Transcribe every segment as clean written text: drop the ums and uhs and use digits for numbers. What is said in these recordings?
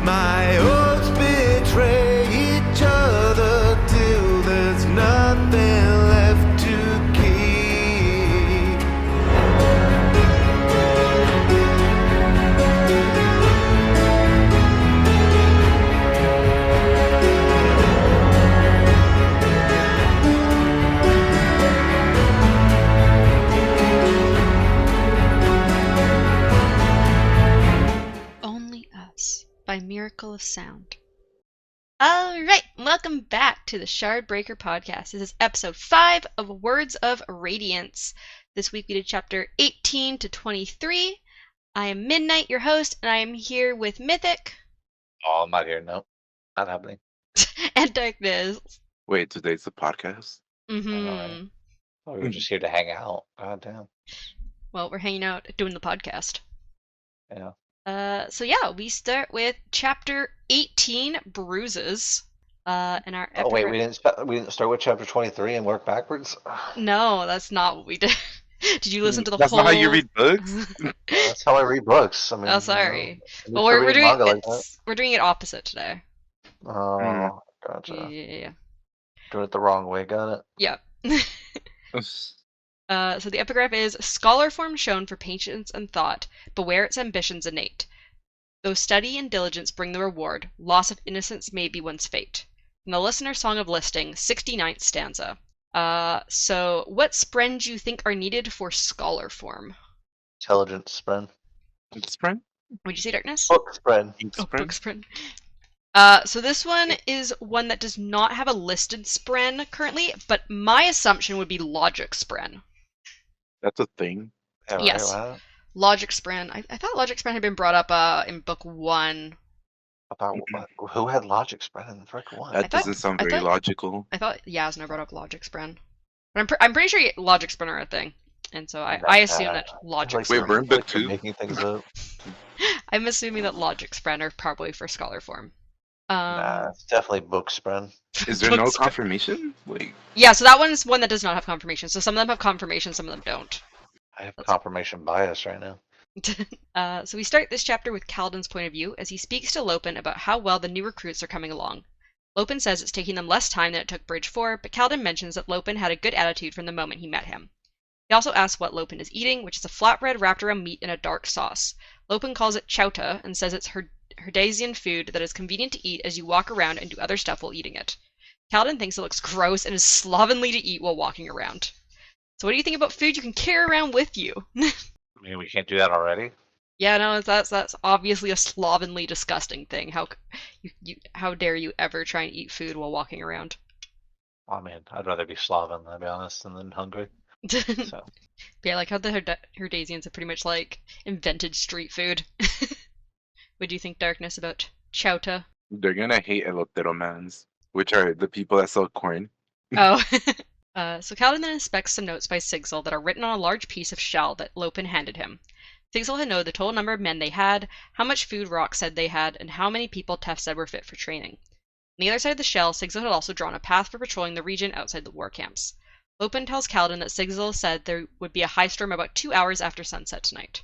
My oaths betray each other till there's nothing left to keep. Only Us by Miracle of Sound. Alright, welcome back to the Shardbreaker podcast. This is episode 5 of Words of Radiance. This week we did chapter 18 to 23. I am Midnight, your host, and I am here with Mythic. Oh, I'm not here. No, not happening. And Darkness. Wait, today's the podcast? Mm-hmm. Oh, we were just here to hang out. God damn. Well, we're hanging out doing the podcast. Yeah. So yeah, we start with chapter 18, Bruises. And our Oh wait, epigraph- we didn't start with chapter 23 and work backwards. No, that's not what we did. Did you listen to the That's whole? not how you read books? That's how I read books. I mean, Oh, sorry. you Well, know, we're doing manga like that. we're doing it opposite today. Oh, gotcha. Yeah. Doing it the wrong way. Got it. Yeah. So the epigraph is: scholar form shown for patience and thought, beware its ambitions innate. Though study and diligence bring the reward, loss of innocence may be one's fate. From the Listener Song of Listing, 69th stanza. So what sprens you think are needed for scholar form? Intelligent spread. Sprint? Would you say, Darkness? Book spread. Oh, book spren. So this one is one that does not have a listed spren currently, but my assumption would be logic spren. That's a thing. Yeah, right, Yes. wow. Logic spren. I thought logic spren had been brought up in book 1. About who had logic spread in Frick one? That I thought- doesn't sound I very thought- logical. I thought Yasna brought up logic spren. But I'm pretty sure logic spren are a thing. And so I assume that logic Like, Wait, spren. we're in book like you're 2? making things up. I'm assuming that logic spren are probably for scholar form. Nah, it's definitely book spread. Is there book no spren. confirmation? Wait, Yeah, so that one's one that does not have confirmation. So some of them have confirmation, some of them don't. I have confirmation bias right now. So we start this chapter with Kaladin's point of view as he speaks to Lopin about how well the new recruits are coming along. Lopin says it's taking them less time than it took Bridge 4, but Kaladin mentions that Lopin had a good attitude from the moment he met him. He also asks what Lopin is eating, which is a flatbread wrapped around meat in a dark sauce. Lopin calls it chowta and says it's Herdasian food that is convenient to eat as you walk around and do other stuff while eating it. Kaladin thinks it looks gross and is slovenly to eat while walking around. So what do you think about food you can carry around with you? I mean, we can't do that already. Yeah, no, that's obviously a slovenly, disgusting thing. How dare you ever try and eat food while walking around? I mean, I'd rather be Slaven, I'll be honest, than hungry. So, Yeah, like how the Herdasians have pretty much like invented street food. What do you think, Darkness, about chowta? they're gonna hate eloteromans, which are the people that sell corn. Oh. So Kaladin then inspects some notes by Sigzil that are written on a large piece of shell that Lopin handed him. Sigzil had known the total number of men they had, how much food Rock said they had, and how many people Tef said were fit for training. On the other side of the shell, Sigzil had also drawn a path for patrolling the region outside the war camps. Lopin tells Kaladin that Sigzil said there would be a high storm about 2 hours after sunset tonight.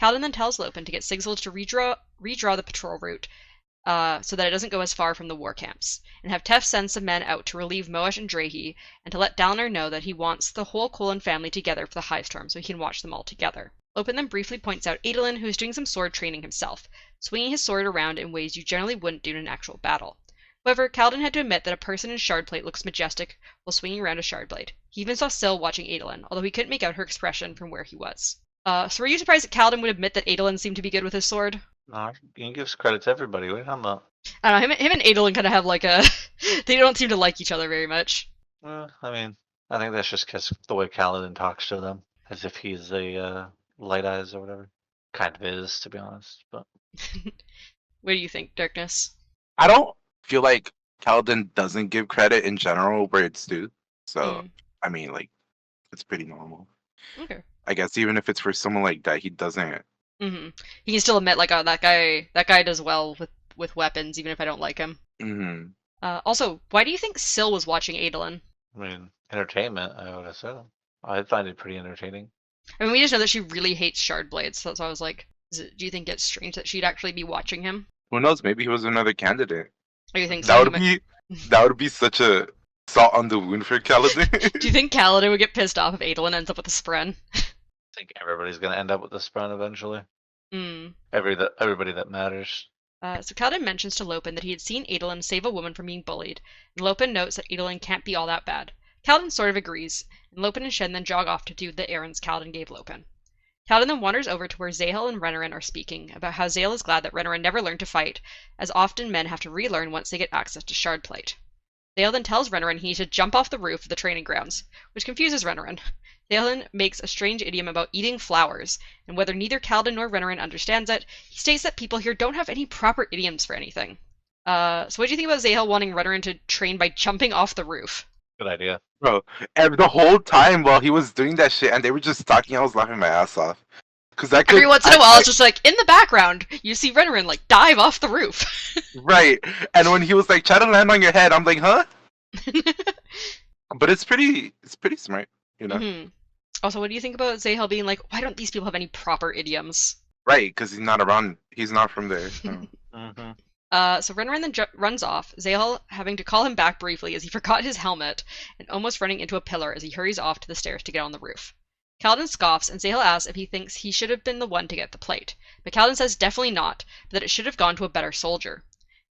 Kaladin then tells Lopin to get Sigzil to redraw the patrol route so that it doesn't go as far from the war camps, and have Tef send some men out to relieve Moash and Drehi, and to let Dalinar know that he wants the whole Kulin family together for the high storm so he can watch them all together. Lopin then briefly points out Adolin, who is doing some sword training himself, swinging his sword around in ways you generally wouldn't do in an actual battle. However, Kaladin had to admit that a person in shardplate looks majestic while swinging around a shardblade. He even saw Syl watching Adolin, although he couldn't make out her expression from where he was. So were you surprised that Kaladin would admit that Adolin seemed to be good with his sword? no, you can give credit to everybody. What are you talking about? I don't know, him and Adolin kind of have like a... they don't seem to like each other very much. I mean, I think that's just because the way Kaladin talks to them, as if he's a light eyes or whatever. Kind of is, to be honest. But What do you think, Darkness? I don't feel like Kaladin doesn't give credit in general where it's due. So, Mm. I mean, like, it's pretty normal. Okay. I guess even if it's for someone like that, he doesn't. Mm-hmm. He can still admit, like, oh, that guy does well with weapons, even if I don't like him. Mm-hmm. Also, why do you think Syl was watching Adolin? I mean, entertainment, I would assume. I find it pretty entertaining. I mean, we just know that she really hates shard blades, so I was like, do you think it's strange that she'd actually be watching him? Who knows? Maybe he was another candidate. Or you think That something would be such a salt on the wound for Kaladin. Do you think Kaladin would get pissed off if Adolin ends up with a Spren? I think everybody's gonna end up with the Sprung eventually. Hmm. Everybody that matters. So Kaladin mentions to Lopin that he had seen Adolin save a woman from being bullied, and Lopin notes that Adolin can't be all that bad. Kaladin sort of agrees, and Lopin and Shen then jog off to do the errands Kaladin gave Lopin. Kaladin then wanders over to where Zahel and Renarin are speaking about how Zahel is glad that Renarin never learned to fight, as often men have to relearn once they get access to Shardplate. Zahel then tells Renarin he should jump off the roof of the training grounds, which confuses Renarin. Zahel then makes a strange idiom about eating flowers, and whether neither Kaladin nor Renarin understands it, he states that people here don't have any proper idioms for anything. So what do you think about Zahel wanting Renarin to train by jumping off the roof? Good idea. Bro, and the whole time while he was doing that shit and they were just talking, I was laughing my ass off. Cause I could, Every once in a while, it's just like, in the background, you see Renarin, like, dive off the roof. right. And when he was like, try to land on your head, I'm like, huh? But it's pretty smart, you know? Mm-hmm. Also, what do you think about Zahel being like, why don't these people have any proper idioms? Right, because he's not around, he's not from there. So. So Renarin then runs off, Zahel having to call him back briefly as he forgot his helmet, and almost running into a pillar as he hurries off to the stairs to get on the roof. Kaladin scoffs, and Zahel asks if he thinks he should have been the one to get the plate, but Kaladin says definitely not, but that it should have gone to a better soldier.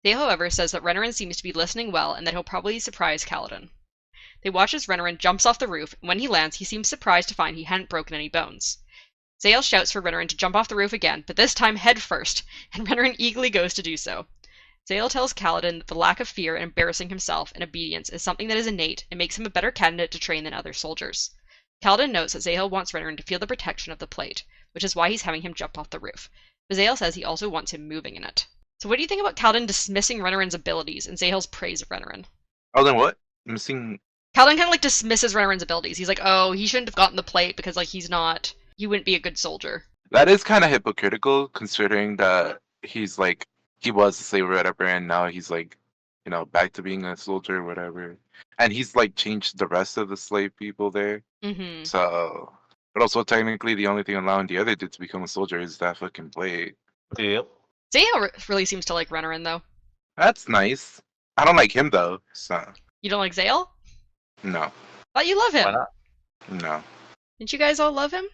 Zahel, however, says that Renarin seems to be listening well, and that he'll probably surprise Kaladin. They watch as Renarin jumps off the roof, and when he lands, he seems surprised to find he hadn't broken any bones. Zahel shouts for Renarin to jump off the roof again, but this time head first, and Renarin eagerly goes to do so. Zahel tells Kaladin that the lack of fear and embarrassing himself and obedience is something that is innate and makes him a better candidate to train than other soldiers. Kaladin notes that Zahel wants Renarin to feel the protection of the plate, which is why he's having him jump off the roof, but Zahel says he also wants him moving in it. So what do you think about Kaladin dismissing Renarin's abilities and Zahel's praise of Renarin? Oh, then what? Missing. Kaladin kind of like dismisses Renarin's abilities. He's like, oh, he shouldn't have gotten the plate because like he wouldn't be a good soldier. That is kind of hypocritical, considering that he's like, he was a slave or whatever, and now he's like, you know, back to being a soldier or whatever. And he's like changed the rest of the slave people there. Mm-hmm. So, but also technically the only thing allowing the other dude to become a soldier is that fucking plate. Yep. Zahel really seems to like Renarin though. That's nice. I don't like him though, so You don't like Zahel? no, Thought you love him. Why not? no. Didn't you guys all love him?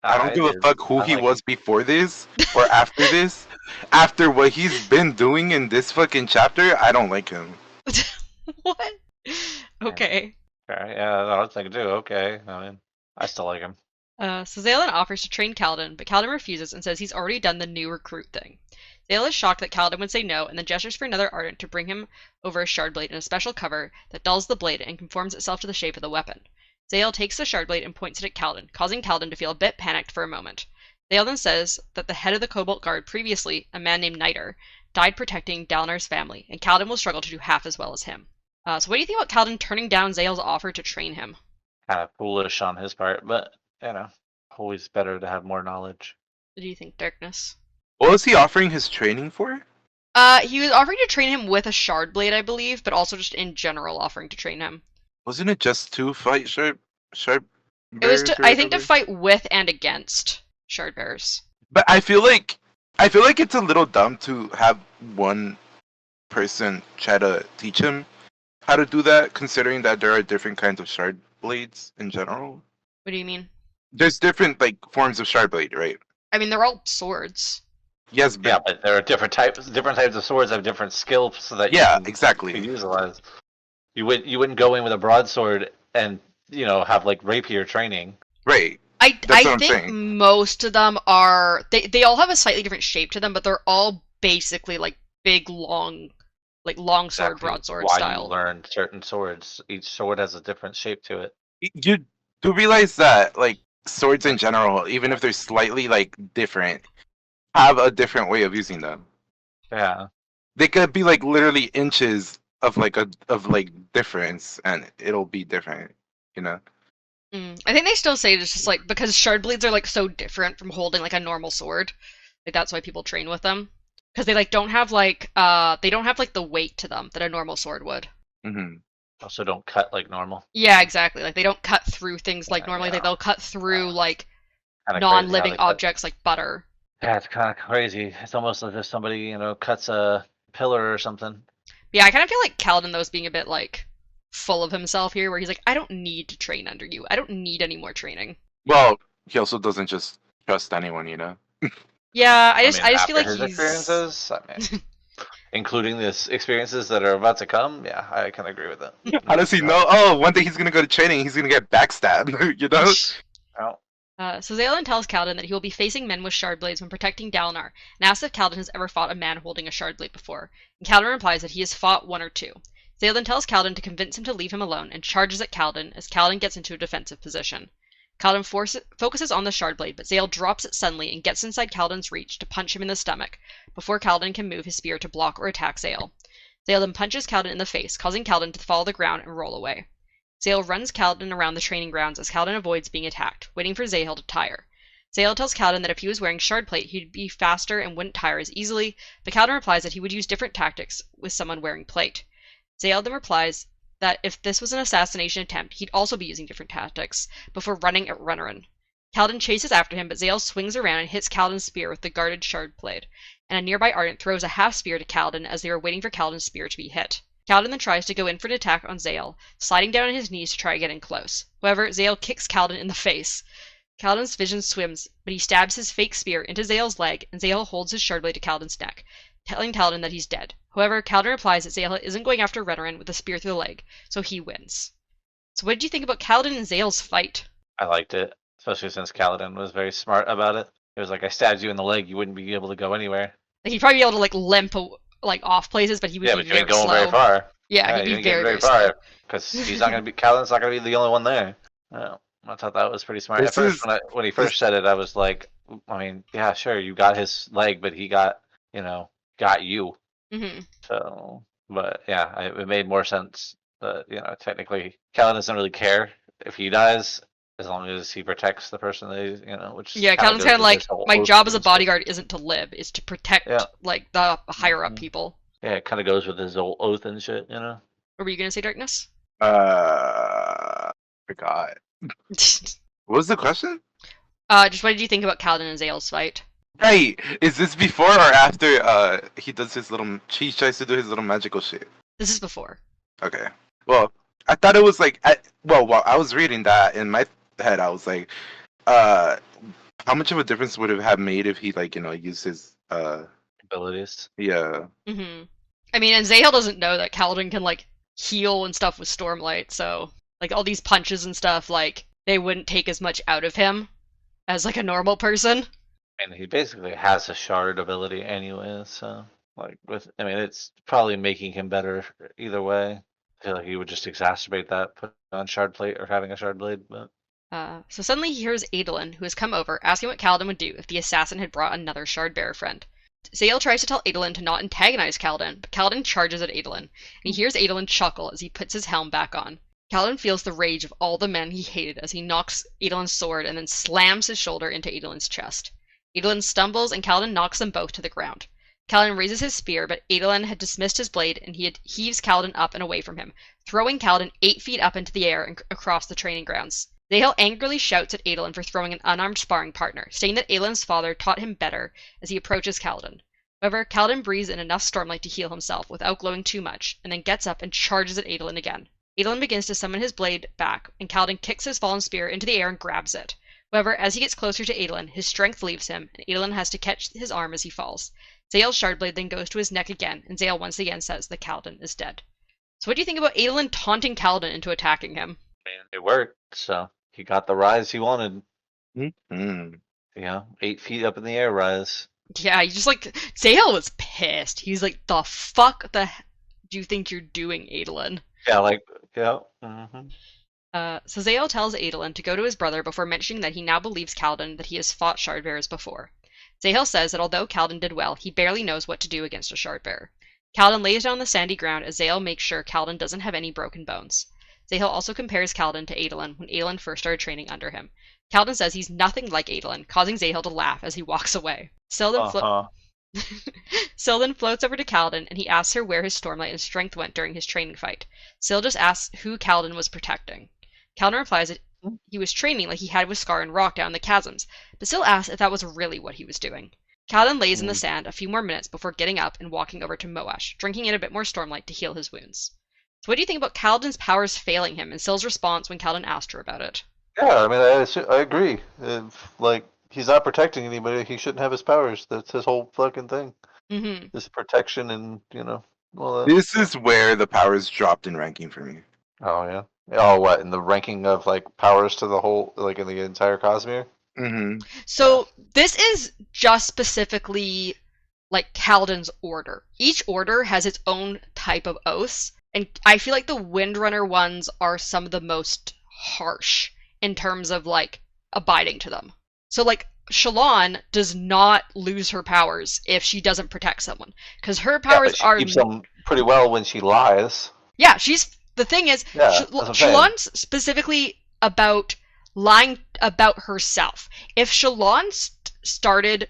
I don't give a did. fuck who I he like was before this or after this. After what he's been doing in this fucking chapter, I don't like him. What? Okay. Okay, yeah, I was thinking too. Okay, I mean, I still like him. So Zahel then offers to train Kaladin, but Kaladin refuses and says he's already done the new recruit thing. Zahel is shocked that Kaladin would say no, and then gestures for another Ardent to bring him over a Shardblade in a special cover that dulls the blade and conforms itself to the shape of the weapon. Zahel takes the Shardblade and points it at Kaladin, causing Kaladin to feel a bit panicked for a moment. Zahel then says that the head of the Cobalt Guard previously, a man named Niter, died protecting Dalnar's family, and Kaladin will struggle to do half as well as him. So what do you think about Kaladin turning down Zahel's offer to train him? Kind of foolish on his part, but you know, always better to have more knowledge. What do you think, Darkness? What was he offering his training for? He was offering to train him with a Shardblade, I believe, but also just in general offering to train him. Wasn't it just to fight sharp? It was I think to fight with and against Shardbearers. But I feel like it's a little dumb to have one person try to teach him how to do that, considering that there are different kinds of shard blades in general. What do you mean? There's different like forms of shard blade, right? I mean, they're all swords. Yes, but Yeah, but there are different types of swords have different skills so that yeah, you can exactly. utilize. You wouldn't go in with a broadsword and have like rapier training. Right. I That's what I'm think saying. most of them are they all have a slightly different shape to them, but they're all basically like big long sword, Exactly broadsword why style. you learn certain swords. Each sword has a different shape to it. You do realize that like swords in general, even if they're slightly like different, have a different way of using them. Yeah. They could be like literally inches of like difference, and it'll be different. You know. I think they still say it's just like because Shardblades are like so different from holding like a normal sword, like that's why people train with them because they like don't have the weight to them that a normal sword would. Mm-hmm. Also, don't cut like normal. Yeah, exactly. Like they don't cut through things like Yeah, normally. yeah. Like they'll cut through like Kinda crazy how non-living they cut- objects like butter. Yeah, it's kind of crazy. It's almost as if somebody, cuts a pillar or something. Yeah, I kind of feel like Kaladin though is being a bit like full of himself here, where he's like, I don't need to train under you. I don't need any more training. Well, he also doesn't just trust anyone, you know. Yeah, I mean, I just feel after like his he's experiences, I mean, including this experiences that are about to come, yeah, I can agree with that. How does he know? Oh, one day he's gonna go to training. He's gonna get backstabbed. You know. Oh, So Zaelin tells Kaladin that he will be facing men with shard blades when protecting Dalinar, and asks if Kaladin has ever fought a man holding a shard blade before. And Kaladin replies that he has fought one or two. Zaelin tells Kaladin to convince him to leave him alone and charges at Kaladin as Kaladin gets into a defensive position. Kaladin focuses on the shard blade, but Zael drops it suddenly and gets inside Kaladin's reach to punch him in the stomach before Kaladin can move his spear to block or attack Zael. Zael then punches Kaladin in the face, causing Kaladin to fall to the ground and roll away. Zael runs Kaladin around the training grounds as Kaladin avoids being attacked, waiting for Zael to tire. Zael tells Kaladin that if he was wearing shard plate, he'd be faster and wouldn't tire as easily, but Kaladin replies that he would use different tactics with someone wearing plate. Zael then replies that if this was an assassination attempt, he'd also be using different tactics, before running at Renarin. Kaladin chases after him, but Zael swings around and hits Kaladin's spear with the guarded shard blade, and a nearby Ardent throws a half spear to Kaladin as they are waiting for Kaladin's spear to be hit. Kaladin then tries to go in for an attack on Zael, sliding down on his knees to try to get in close. However, Zael kicks Kaladin in the face. Kaladin's vision swims, but he stabs his fake spear into Zael's leg, and Zael holds his shardblade to Kaladin's neck, telling Kaladin that he's dead. However, Kaladin replies that Zael isn't going after Renarin with a spear through the leg, so he wins. So what did you think about Kaladin and Zael's fight? I liked it, especially since Kaladin was very smart about it. It was like, I stabbed you in the leg, you wouldn't be able to go anywhere. Like, he'd probably be able to like limp off places, but he would Yeah, be but you ain't very going slow. very far. Yeah, you he'd ain't be very, getting very slow. far because he's not gonna be. Kaladin's not gonna be the only one there. Oh, I thought that was pretty smart. At This first, is- when he first said it, I was like, I mean, yeah, sure, you got his leg, but he got you. hmm So, but yeah, it made more sense that technically Kaladin doesn't really care if he dies as long as he protects the person that which Yeah, kinda Kaladin's goes kind of with like, this whole my oath job as a and stuff. bodyguard isn't to live, it's to protect Yeah. like the higher up Mhm. people. Yeah, it kind of goes with his whole oath and shit. What were you gonna say, Darkness? Forgot. What was the question? Just what did you think about Kaladin and Zael's fight? Right. Is this before or after he does his little he tries to do his little magical shit? This is before. Okay. Well, I thought it was like while I was reading that in my head, I was like, how much of a difference would it have made if he used his Abilities. yeah. hmm I mean, and Zael doesn't know that Kaladin can like heal and stuff with Stormlight, so like all these punches and stuff, like they wouldn't take as much out of him as like a normal person. And he basically has a shard ability anyway, so it's probably making him better either way. I feel like he would just exacerbate that, put on shard plate or having a shard blade, but So suddenly he hears Adolin, who has come over, asking what Kaladin would do if the assassin had brought another Shardbearer friend. Zael tries to tell Adolin to not antagonize Kaladin, but Kaladin charges at Adolin, and he hears Adolin chuckle as he puts his helm back on. Kaladin feels the rage of all the men he hated as he knocks Adolin's sword and then slams his shoulder into Adolin's chest. Adolin stumbles and Kaladin knocks them both to the ground. Kaladin raises his spear, but Adolin had dismissed his blade and he heaves Kaladin up and away from him, throwing Kaladin 8 feet up into the air and across the training grounds. Zael angrily shouts at Adolin for throwing an unarmed sparring partner, stating that Adolin's father taught him better as he approaches Kaladin. However, Kaladin breathes in enough stormlight to heal himself without glowing too much, and then gets up and charges at Adolin again. Adolin begins to summon his blade back, and Kaladin kicks his fallen spear into the air and grabs it. However, as he gets closer to Adolin, his strength leaves him, and Adolin has to catch his arm as he falls. Zael's shardblade then goes to his neck again, and Zael once again says that Kaladin is dead. So what do you think about Adolin taunting Kaladin into attacking him? it worked, so he got the rise he wanted. Mm-hmm. 8 feet up in the air rise. Yeah, he just like, Zael was pissed. He's like, the fuck do you think you're doing, Adolin? Yeah, mhm. So Zael tells Adolin to go to his brother before mentioning that he now believes Kaladin that he has fought Shardbearers before. Zael says that although Kaladin did well, he barely knows what to do against a Shardbearer. Kaladin lays down on the sandy ground as Zael makes sure Kaladin doesn't have any broken bones. Zael also compares Kaladin to Adolin when Adolin first started training under him. Kaladin says he's nothing like Adolin, causing Zael to laugh as he walks away. Sildon floats over to Kaladin and he asks her where his Stormlight and Strength went during his training fight. Syl just asks who Kaladin was protecting. Kaladin replies that he was training like he had with Scar and Rock down in the chasms, but Syl asks if that was really what he was doing. Kaladin lays in the sand a few more minutes before getting up and walking over to Moash, drinking in a bit more stormlight to heal his wounds. So what do you think about Kaladin's powers failing him and Syl's response when Kaladin asked her about it? Yeah, I mean, I agree. If, like, he's not protecting anybody, he shouldn't have his powers. That's his whole fucking thing. Mm-hmm. This protection and, all that. This is where the powers dropped in ranking for me. Oh, yeah. Oh, what? In the ranking of, like, powers to the whole, like, in the entire Cosmere? Mm-hmm. So this is just specifically like Kaladin's order. Each order has its own type of oaths, and I feel like the Windrunner ones are some of the most harsh in terms of like abiding to them. So like Shallan does not lose her powers if she doesn't protect someone, because her powers she are keeps them pretty well when she lies. yeah. She's the thing is Yeah, that's what I'm saying. Shallan's specifically about lying about herself. If Shallan started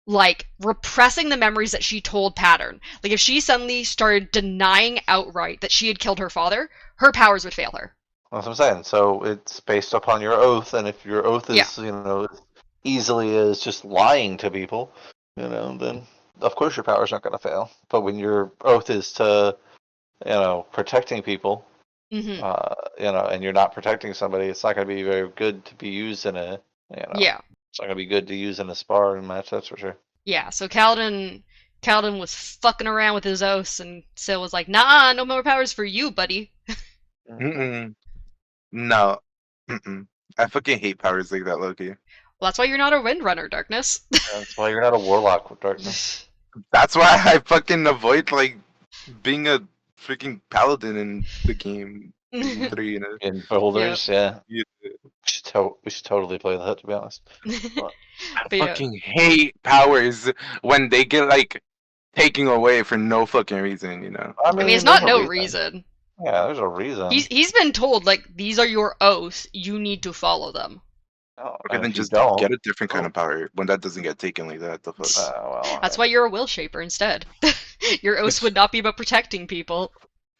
like repressing the memories that she told Pattern, like if she suddenly started denying outright that she had killed her father, her powers would fail her. That's what I'm saying. So it's based upon your oath, and if your oath is, Yeah. as easily as just lying to people, then of course your power's not going to fail. But when your oath is to, protecting people, Mm-hmm. and you're not protecting somebody, it's not going to be very good to be used in a, Yeah. it's not going to be good to use in a sparring match, that's for sure. Yeah, so Kaladin was fucking around with his oaths, and Syl was like, nah, no more powers for you, buddy. Mm-mm. No. Mm-mm. I fucking hate powers like that, Loki. Well, that's why you're not a Windrunner, Darkness. That's why you're not a warlock with darkness. That's why I fucking avoid like being a freaking paladin in the game 3, In boulders, yeah. Yeah. We should totally play that, to be honest. But I yeah. fucking hate powers when they get like taken away for no fucking reason, I mean, it's not there's a no reason. Yeah, there's a reason. He's been told, like, these are your oaths, you need to follow them. Oh, Okay, and then if you just don't, get a different kind of power when that doesn't get taken like that. The fuck? That's why you're a will shaper instead. Your oaths would not be about protecting people.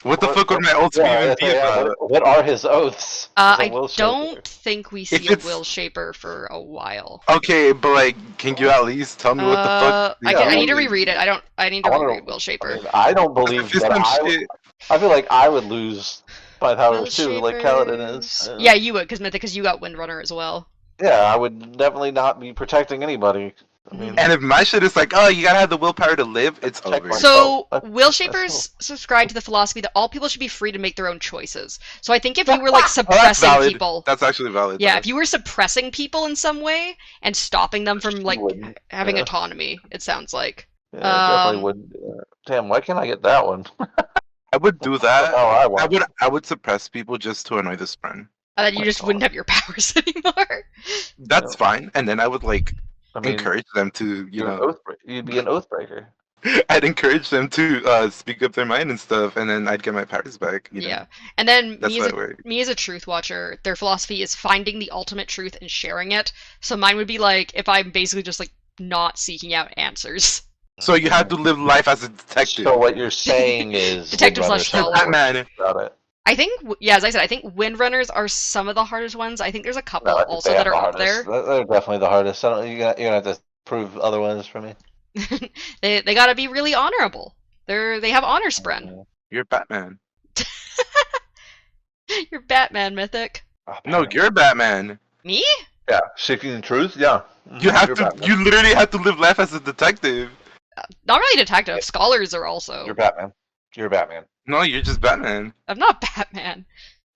What the fuck would my ultimate even be about? What are his oaths? I As a will don't shaper? think we If see a it's- will shaper for a while. Okay, but like, can you at least tell me what the fuck? I need to Yeah. reread it. I need to I wanna- reread will shaper. I don't believe If it's that some shit, I feel like I would lose my powers too, Will like Kaladin is. shapers- Yeah, you would, because you got Windrunner as well. Yeah, I would definitely not be protecting anybody. I mean, and if my shit is like, oh, you gotta have the willpower to live, it's Check over. mark. So, That's- will that's shapers subscribe to the philosophy that all people should be free to make their own choices. So I think if you were like Oh, that's suppressing valid. people, That's actually valid. yeah, though. if you were suppressing people in some way and stopping them from like wouldn't, having yeah. autonomy, it sounds like. yeah, definitely um, would. Damn, why can't I get that one? I would do that. Oh, I would suppress people just to annoy this friend. And then you my just God. wouldn't have your powers anymore. That's Yeah. fine, and then I would like I mean, encourage them to, you'd be an oath breaker. I'd encourage them to speak up their mind and stuff, and then I'd get my powers back. You know? Yeah. And then That's how it works. me as a truth watcher, their philosophy is finding the ultimate truth and sharing it. So mine would be like if I'm basically just like not seeking out answers. So you have to live life as a detective. So what you're saying is Detective Windrunner slash should scholar. work Batman. about it. I think, yeah, as I said, I think Windrunners are some of the hardest ones. I think there's a couple No, I think also they that have are the up there. hardest. They're definitely the hardest. You're gonna have to prove other ones for me. they gotta be really honorable. They have honor spren. You're Batman. You're Batman, Mythic. Oh, No, Batman. you're Batman. Me? Yeah, seeking the truth. Yeah, You have You're to. Batman. You literally have to live life as a detective. Not really detective. Scholars are also. You're Batman. You're Batman. No, you're just Batman. I'm not Batman.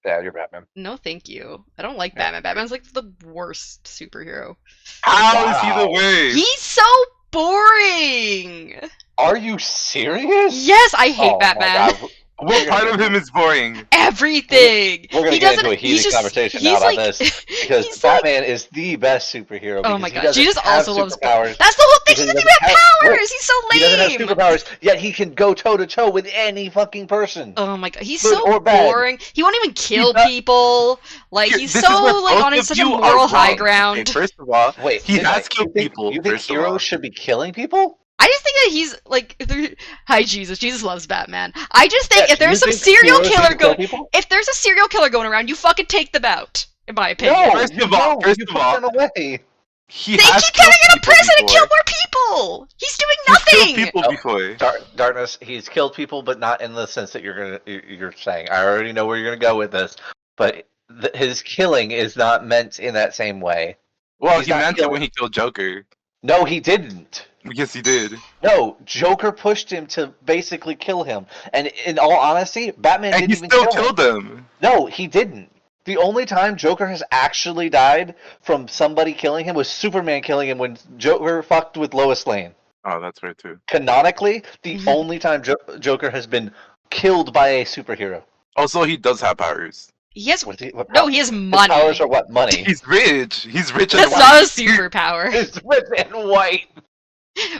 Yeah, you're Batman. No, thank you. I don't like Yeah. Batman. Batman's like the worst superhero. How is he the Wow. way? He's so boring. Are you serious? Yes, I hate Oh my Batman. God. What part of him is boring? Everything. We're gonna He get into doesn't- a he's heated just- conversation he's now about like- this because he's like- Batman is the best superhero. Oh because my he god, doesn't Jesus have also loves superpowers. That's the whole thing. because He he doesn't doesn't even have have- powers. He's so He doesn't have lame. superpowers, yet he can go toe to toe with any fucking person. Oh my god, he's Good so or bad. boring. He won't even kill not- people. Like Here, he's this so is where like both on of such a you are moral high wrong. ground. Okay, first of all, Wait, he wait, has wait, killed people. You think first of all. heroes should be killing people? I just think that he's like, hi Jesus, Jesus loves Batman. I just think Yeah, if there's you some think serial heroes killer should kill going, people? if there's a serial killer going around, you fucking take them out. In my opinion. No, First you of all- don't. first You of put all- them away. He They has keep putting killed him in people prison to kill before. more people! He's doing He's killed nothing! people Oh, before. Darkness, he's killed people, but not in the sense that you're saying. I already know where you're gonna go with this, but his killing is not meant in that same way. Well, He's he not meant it killing. when he killed Joker. No, he didn't. Yes, he did. No, Joker pushed him to basically kill him. And in all honesty, Batman And didn't he even still kill killed him. No, he didn't. The only time Joker has actually died from somebody killing him was Superman killing him when Joker fucked with Lois Lane. Oh, that's right too. Canonically, the only time Joker has been killed by a superhero. Also, he does have powers. He has What he has his money. powers are what? Money. He's rich. He's rich and That's white. not a superpower. He's red and white.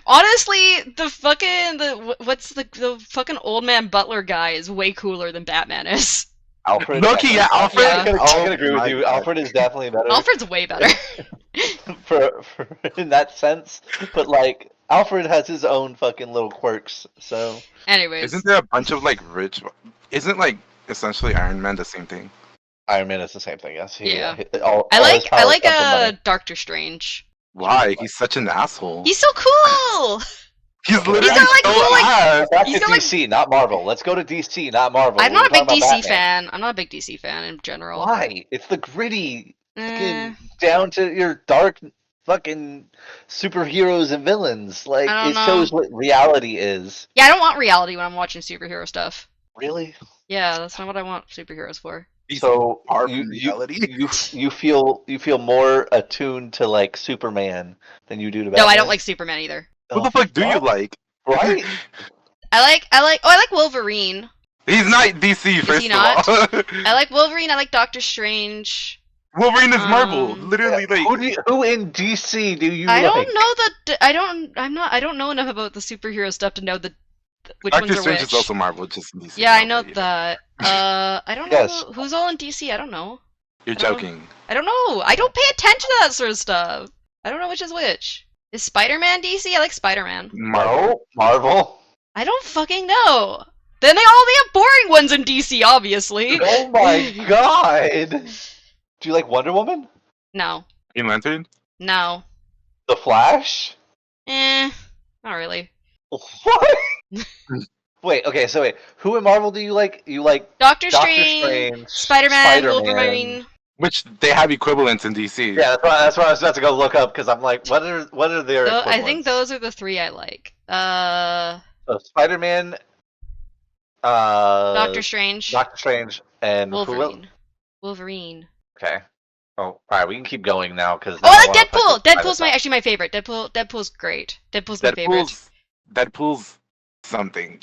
Honestly, what's the fucking old man butler guy is way cooler than Batman is. Alfred. Loki, yeah, Alfred. Yeah. I can Oh agree with my you. God. Alfred is definitely better. Alfred's way better. for in that sense, but like Alfred has his own fucking little quirks. So Anyways, Isn't there a bunch of like rich? Isn't like essentially Iron Man the same thing? Iron Man is the same thing. Yes. Yeah. All I his like powers come from money. Doctor Strange. Why? He's such an asshole. He's so cool. He's literally got, like, so cool, like- ass. Back he's to got, like- DC, not Marvel. Let's go to DC, not Marvel. I'm We were not a big talking about DC Batman. fan. I'm not a big DC fan in general. Why? It's the gritty, Eh, fucking down to your dark, fucking superheroes and villains. Like I don't it know. shows what reality is. yeah, I don't want reality when I'm watching superhero stuff. Really? Yeah, that's not what I want superheroes for. He's So far you from you, reality. you feel more attuned to like Superman than you do to No, Batman. I don't like Superman either. What the fuck do you like? Right? I like Wolverine. He's not DC, first he not? of all. I like Wolverine. I like Doctor Strange. Wolverine is Marvel. Literally, like. Who in DC do you I like? don't know I don't know enough about the superhero stuff to know which Doctor ones are Strange which. is also Marvel, just in DC. Yeah, I Marvel, know you that. I don't Yes. know who's all in DC. I don't know. You're I don't- joking. I don't know. I don't pay attention to that sort of stuff. I don't know which is which. Is Spider-Man DC? I like Spider-Man. No, Marvel. I don't fucking know. Then they have boring ones in DC, obviously. Oh my god! Do you like Wonder Woman? No. Green Lantern? No. The Flash? Not really. What? Wait. Okay. So wait. Who in Marvel do you like? You like Doctor Doctor Strange, Strange, Spider-Man, Spider-Man. Wolverine. Which they have equivalents in DC. Yeah, that's why I was about to go look up because I'm like, what are their? I think equivalents? those are the three I like. So Spider-Man, Doctor Strange, Doctor Strange, and who else? Wolverine. Wolverine. Okay. Oh, all right. We can keep going now because. Oh, I like Deadpool. Deadpool's actually my favorite. Deadpool's great. Deadpool's my favorite. Deadpool's something.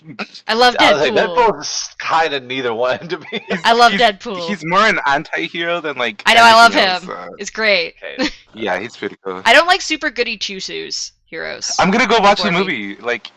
I love I was like, Deadpool. Deadpool's kind of neither one to me. I love he's, Deadpool. He's more an anti-hero than like. I know, I love anything him. else, It's great. Okay. Yeah, he's pretty cool. I don't like super goody two-shoes heroes. I'm gonna go watch the Before movie like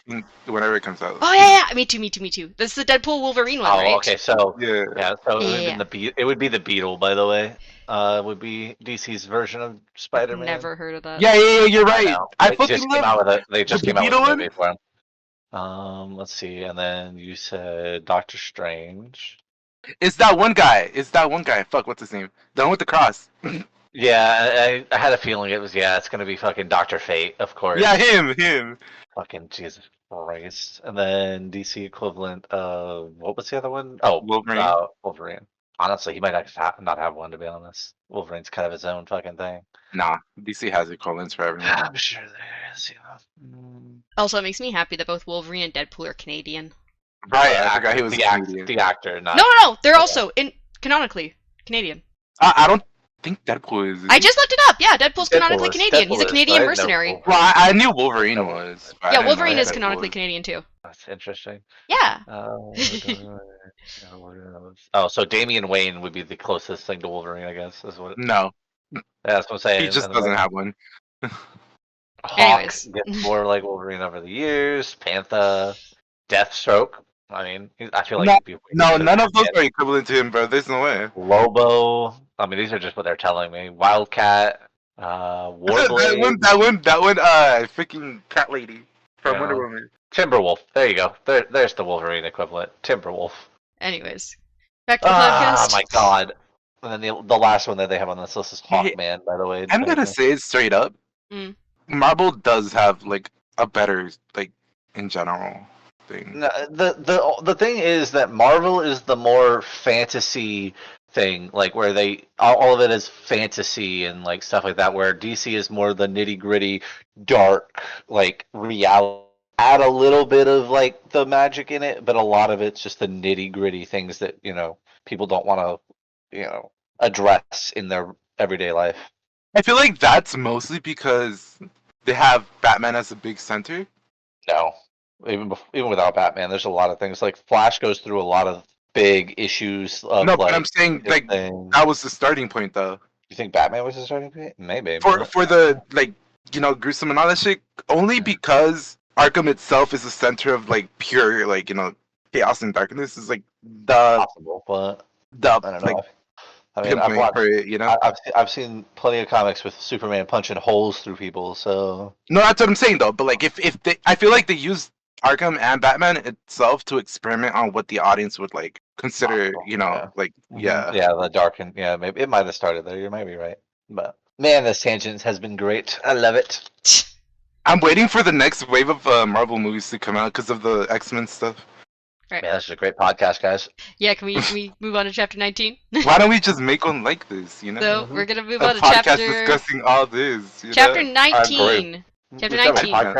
whenever it comes out. Oh yeah. Me too. This is the Deadpool Wolverine one, Oh, right? okay. So Yeah. yeah, so Yeah. it would be the Beetle, by the way. Would be DC's version of Spider-Man. Never heard of that. Yeah, you're right. know. I They fucking just came love. out with they just the came out with Beetle a one? movie for him. Let's see, and then you said Doctor Strange. It's that one guy. Fuck, what's his name? The one with the cross. Yeah, I had a feeling it's gonna be fucking Doctor Fate, of course. Yeah, him. Fucking Jesus Christ. And then DC equivalent of what was the other one? Oh, Wolverine. Wolverine. Honestly, he might actually not have one, to be honest. Wolverine's kind of his own fucking thing. Nah, DC has equivalents for everyone. I'm sure there is, Also, it makes me happy that both Wolverine and Deadpool are Canadian. Right, I forgot he was the Canadian. the actor, not No. They're also canonically Canadian. I don't think Deadpool is. I just looked it up. Yeah, Deadpool's canonically Deadpool is- Canadian. He's a Deadpool is, Canadian right? mercenary. No. Well, I knew Wolverine was. but I Yeah, didn't know Wolverine is Deadpool canonically was. Canadian too. That's interesting. Yeah. Oh, so Damian Wayne would be the closest thing to Wolverine, I guess. Is what? No, Yeah, that's what I'm saying. he just And doesn't then have one. Hawk Anyways. gets more like Wolverine over the years. Panther, Deathstroke. I mean, I feel like No, he'd be way No, better none than of those that. are equivalent to him, bro. There's no way. Lobo. I mean, these are just what they're telling me. Wildcat. Warblade. that one, freaking cat lady from Yeah. Wonder Woman. Timberwolf. There you go. There's the Wolverine equivalent. Timberwolf. Anyways, back to the Ah, podcast. my god. And then the last one that they have on this list is Hey, Hawkman, by the way. I'm gonna say it straight up. Mm. Marvel does have like a better like in general thing. No, the thing is that Marvel is the more fantasy thing, like where they all of it is fantasy and like stuff like that. Where DC is more the nitty gritty, dark like reality. Add a little bit of like the magic in it, but a lot of it's just the nitty gritty things that people don't want to address in their everyday life. I feel like that's mostly because they have Batman as a big center. No, even without Batman, there's a lot of things. Like Flash goes through a lot of big issues of No, like. but I'm saying like things. that was the starting point though. You think Batman was the starting point? Maybe. For the like gruesome and all that shit, only because Arkham itself is the center of like pure like chaos and darkness is like the Possible, but I don't like know. I mean, I've pinpoint watched. for it, I've seen plenty of comics with Superman punching holes through people. So No, that's what I'm saying though. But like if they, I feel like they use Arkham and Batman itself to experiment on what the audience would like consider, Possible, yeah. like yeah. the dark and maybe it might have started there. You might be right, but man, this tangent has been great. I love it. I'm waiting for the next wave of Marvel movies to come out because of the X-Men stuff. Right. Man, this is a great podcast, guys. Yeah, can we move on to chapter 19? Why don't we just make one like this? So we're gonna move A on to podcast chapter discussing all this. chapter know? 19. Chapter Which have a 19.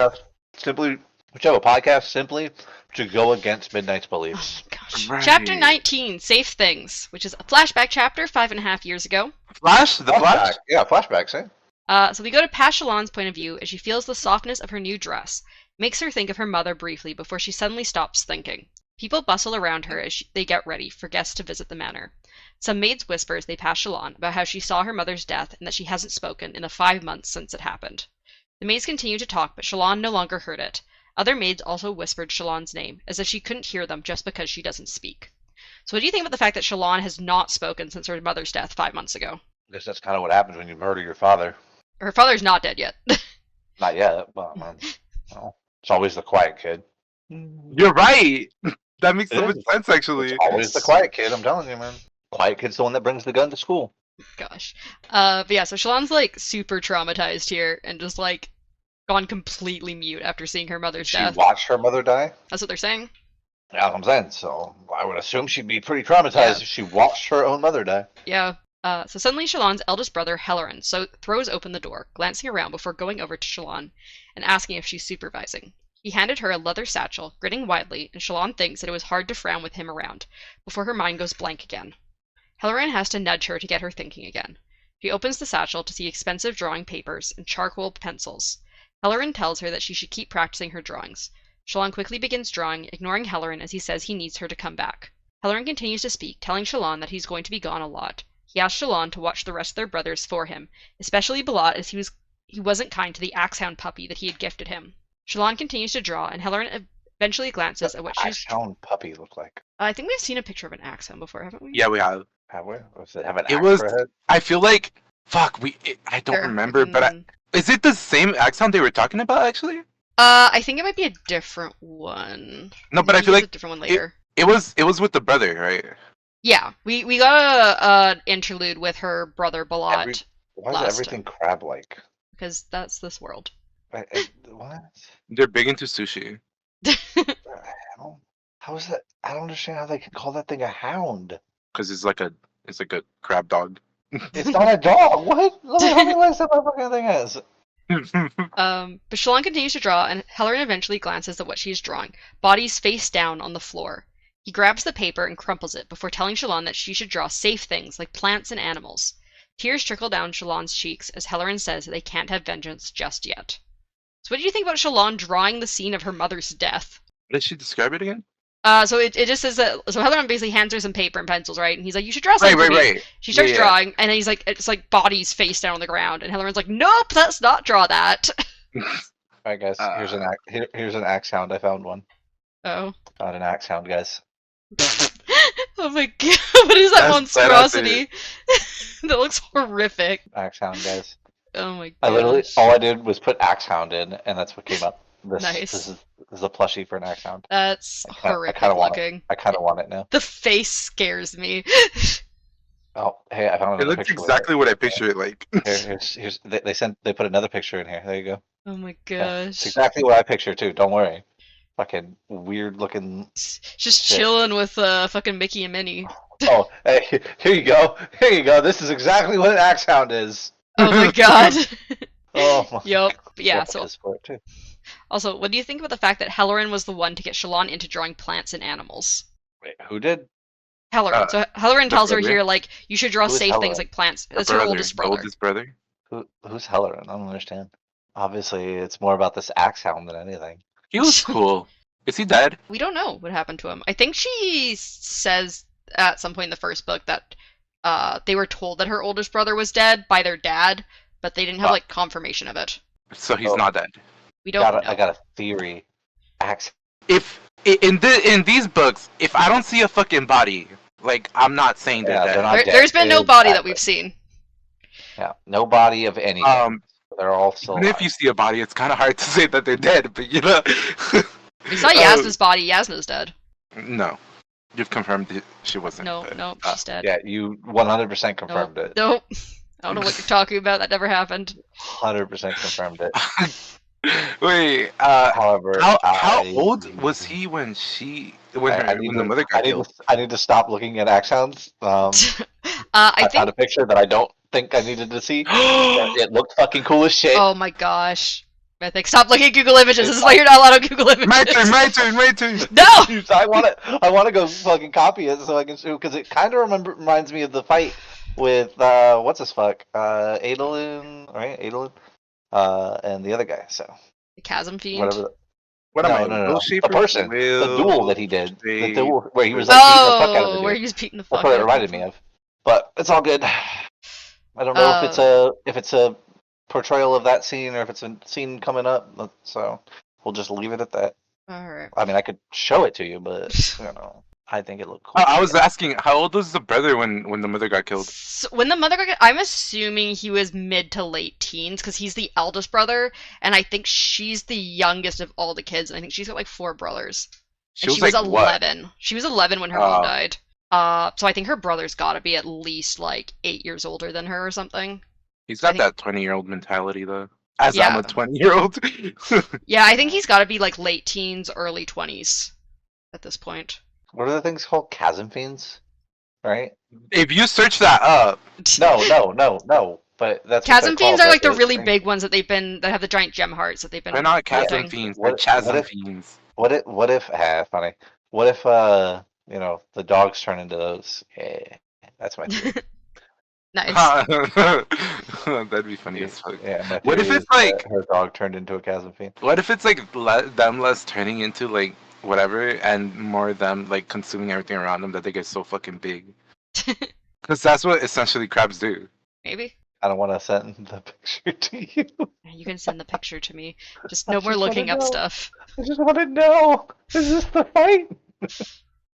podcast simply to go against Midnight's beliefs. Oh my gosh. Right. Chapter 19, Safe Things, which is a flashback chapter 5.5 years ago. Flash, the Flash. Yeah, flashbacks, eh? So we go to Pashalon's point of view as she feels the softness of her new dress. Makes her think of her mother briefly before she suddenly stops thinking. People bustle around her as they get ready for guests to visit the manor. Some maids whisper as they pass Shalon about how she saw her mother's death and that she hasn't spoken in the 5 months since it happened. The maids continue to talk, but Shalon no longer heard it. Other maids also whispered Shalon's name, as if she couldn't hear them just because she doesn't speak. So what do you think about the fact that Shalon has not spoken since her mother's death 5 months ago? I guess that's kind of what happens when you murder your father. Her father's not dead yet. Not yet, but it's always the quiet kid. You're right. That makes It so much is. sense, actually. It's always the quiet kid, I'm telling you, man. Quiet kid's the one that brings the gun to school. Gosh. But yeah, so Shalon's like super traumatized here and just like gone completely mute after seeing her mother's She death. watched her mother die? That's what they're saying. Yeah, that's what I'm saying. So I would assume she'd be pretty traumatized Yeah. if she watched her own mother die. Yeah. So suddenly Shalon's eldest brother, Hellerin, throws open the door, glancing around before going over to Shalon and asking if she's supervising. He handed her a leather satchel, grinning widely, and Shalon thinks that it was hard to frown with him around, before her mind goes blank again. Hellerin has to nudge her to get her thinking again. She opens the satchel to see expensive drawing papers and charcoal pencils. Hellerin tells her that she should keep practicing her drawings. Shalon quickly begins drawing, ignoring Hellerin as he says he needs her to come back. Hellerin continues to speak, telling Shalon that he's going to be gone a lot. He asks Shalon to watch the rest of their brothers for him, especially Balat as he wasn't kind to the Axehound puppy that he had gifted him. Shalon continues to draw, and Hellerin eventually glances at what she's... Axehound puppy look like? I think we've seen a picture of an Axehound before, haven't we? Yeah, we have. Have we? Or does it have an It axe was- for a head? I feel like, fuck, I don't remember, but is it the same Axon they were talking about, actually? I think it might be a different one. No, but I Maybe feel it's like a different one later. it was with the brother, right? Yeah, we got a interlude with her brotder Balat Why is last everything crab-like? because that's this world. What? They're big into sushi. How is that? I don't understand how they can call that thing a hound. Because it's like a crab dog. It's not a dog. What? Look how many legs that motherfucking thing has. But Shalon continues to draw, and Hellerin eventually glances at what she's drawing, bodies face down on the floor. He grabs the paper and crumples it before telling Shalon that she should draw safe things like plants and animals. Tears trickle down Shalon's cheeks as Hellerin says that they can't have vengeance just yet. So what do you think about Shalon drawing the scene of her mother's death? Did she describe it again? So it just says that, so Hellerin basically hands her some paper and pencils, right? And he's like, you should draw something for me. Right. She starts Yeah. drawing, and then he's like, it's like bodies face down on the ground, and Hellerin's like, nope, let's not draw that. Alright, guys. Here's an axe hound. I found one. Oh. Found an axe hound, guys. Oh my god, what is that That's monstrosity? That looks horrific. Axe hound, guys. Oh my god. I literally all I did was put axe hound in, and that's what came up. Nice. This is a plushie for an axe hound. That's I horrific kinda want it. looking. I kind of want it now. The face scares me. Oh, hey, I found It another looks picture. exactly what I picture it like. Here's they put another picture in here. There you go. Oh my Yeah, it's gosh. exactly what I picture too. Don't worry. Fucking weird looking. Just Shit. chilling with fucking Mickey and Minnie. Oh, hey, here you go. Here you go. This is exactly what an axe hound is. Oh my god. Oh my. Yup. Yeah, Yep, so piss for it too. also, what do you think about the fact that Halloran was the one to get Shallan into drawing plants and animals? Wait, who did? Halloran. So Halloran the tells her brother? here, like, you should draw Who is safe things Halloran? like plants. The That's her brother, oldest the brother. oldest brother. Who's Hellerin? I don't understand. Obviously, it's more about this axe hound than anything. He was cool. Is he dead? We don't know what happened to him. I think she says at some point in the first book that they were told that her oldest brother was dead by their dad, but they didn't have like confirmation of it. So he's Oh. not dead. We don't know. I got a theory. Axe. If in these books, if I don't see a fucking body, like I'm not saying they're Yeah, dead. they're not dead. There's been no body that Exactly. we've seen. Yeah, no body of anything. They're all still Even if alive. you see a body, it's kind of hard to say that they're dead. But you know, We saw Yasna's body. Yasna's dead. No, you've confirmed that she wasn't. No, dead. no, she's dead. Yeah, you 100% confirmed it. Nope. I don't know what you're talking about. That never happened. 100% confirmed it. Wait, However, how old was he when the mother got killed? I need to stop looking at axe hounds. I found a think. picture that I don't think I needed to see. It looked fucking cool as shit. Oh my gosh. I think stop looking at Google Images. This is why you're not allowed on Google Images. My turn, my turn, my turn. No. I want to go fucking copy it so I can show because it kind of reminds me of the fight with what's his fuck Adolin, right? Adolin, and the other guy. So The Chasm Fiend. whatever. What am I? No. Will The Shaper? person, the Will duel that he did, the Shaper. duel where he was like beating the fuck out of the Oh, where dude. he was beating the That's fuck what out it of reminded me of. But it's all good. I don't know if it's a portrayal of that scene or if it's a scene coming up. So we'll just leave it at that. Alright. I mean, I could show it to you, but you know, I think it looked cool. I was asking, how old was the brother when the mother got killed? So when the mother got, I'm assuming he was mid to late teens because he's the eldest brother, and I think she's the youngest of all the kids, and I think she's got like 4 brothers. She And was she was like what? 11. She was 11 when her mom died. So I think her brother's got to be at least like 8 years older than her or something. He's I got think- that 20-year-old mentality though. As Yeah. I'm a 20-year-old. Yeah, I think he's got to be like late teens, early 20s at this point. What are the things called? Chasm fiends, right? If you search that up, No. But that's what Chasm they're fiends called, are right? like the Those really things. big ones that have the giant gem hearts that they've been. they're not chasm doing. fiends, they're What chasm if- fiends. What if funny? What if you know, the dogs turn into those? Yeah, that's my theory. Nice. That'd be funny as fuck. Yeah, my What if theory it's is that like- her dog turned into a chasm fiend? What if it's like them less turning into like whatever and more them like consuming everything around them that they get so fucking big? Because that's what essentially crabs do. Maybe. I don't want to send the picture to you. You can send the picture to me. Just I no more just wanna looking up know. stuff. I just want to know. Is this the fight?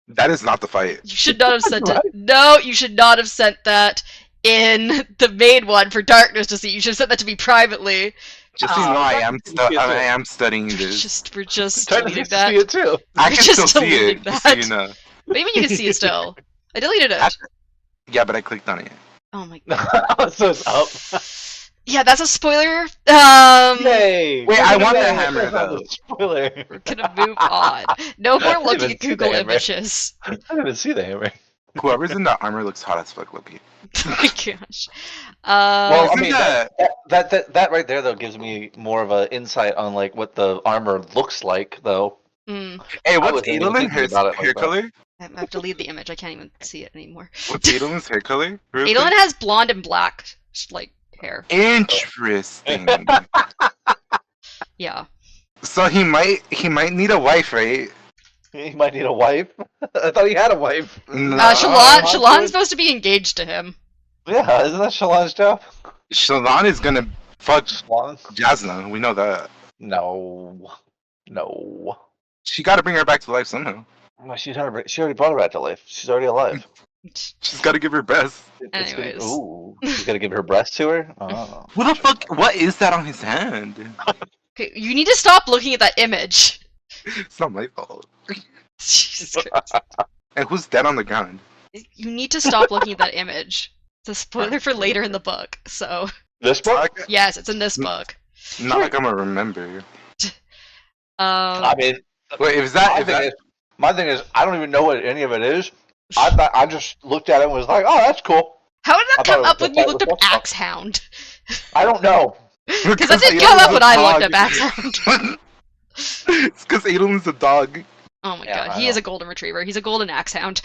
That is not the fight. You should not have sent Right. it. No, you should not have sent that in the main one for Darkness to see. You should have sent that to me privately. Just so you know, I I am studying this. We're just Trying to deleting see that. it too. I We're can just still see deleting it. Just so that. you know. What do you mean you can see it still? I deleted it. Yeah, but I clicked on it. Oh my god. So it's up. Yeah, that's a spoiler. Yay! Wait, I want the Yay, hammer, that's not though. a Spoiler. We're gonna move on. No more I didn't looking even at see the Google hammer. images. I didn't even see the hammer. Whoever's in the armor looks hot as fuck, Loki. Oh my gosh. Well, I Isn't mean, that right there though gives me more of an insight on like what the armor looks like, though. mm, Hey, what's wasn't even Adolin thinking about it like hair that. color? I have to leave the image. I can't even see it anymore. What's Adolin's hair color? Real Adolin quick? has blonde and black like hair. Interesting. Yeah. So he might need a wife, right? He might need a wife. I thought he had a wife. No. Shallan's supposed to be engaged to him. Yeah, isn't that Shallan's job? Shallan is gonna fuck Shallan? Jasna. We know that. No. She gotta bring her back to life somehow. Well, she already brought her back to life. She's already alive. She's gotta give her best. Anyways. Ooh, she's gonna give her breast to her. Oh. What the fuck? What is that on his hand? Okay, you need to stop looking at that image. It's not my fault. Jesus Christ. And who's dead on the ground? You need to stop looking at that image. It's a spoiler for later in the book, so This book? yes, it's in this book. Not like I'm gonna remember. I mean, Wait, is my that? thing is, my thing is, I don't even know what any of it is. I just looked at it and was like, oh, that's cool. How did I that thought come it was up the when you fight looked with up Buster. Axe Hound? I don't know. Because that didn't come up when I looked up Axe Hound. It's because Adelyn's a dog. Oh my Yeah, god, I he is know. a golden retriever. He's a golden axe hound.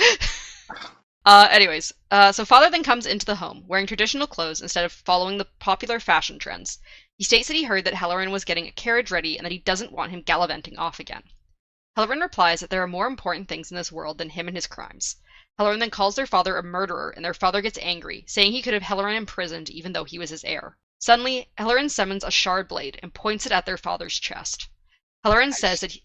Anyways, so father then comes into the home, wearing traditional clothes instead of following the popular fashion trends. He states that he heard that Halloran was getting a carriage ready and that he doesn't want him gallivanting off again. Halloran replies that there are more important things in this world than him and his crimes. Halloran then calls their father a murderer, and their father gets angry, saying he could have Halloran imprisoned even though he was his heir. Suddenly, Halloran summons a shard blade and points it at their father's chest. Halloran says that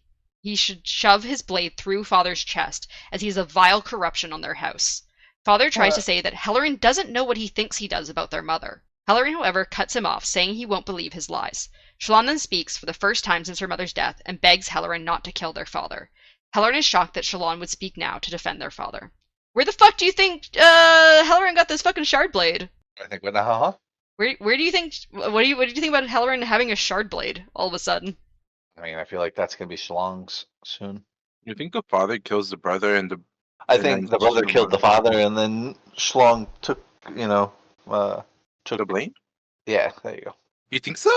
he should shove his blade through father's chest, as he is a vile corruption on their house. Father tries to say that Halloran doesn't know what he thinks he does about their mother. Halloran, however, cuts him off, saying he won't believe his lies. Shallan then speaks for the first time since her mother's death and begs Halloran not to kill their father. Halloran is shocked that Shallan would speak now to defend their father. Where the fuck do you think Halloran got this fucking shard blade? I think, huh? Where do you think? What do you think about Halloran having a shard blade all of a sudden? I mean, I feel like that's gonna be Shlong's soon. You think the father kills the brother and the? I And think then the brother killed the Shalon. father, and then Shlong took, The blame? Yeah, there you go. You think so?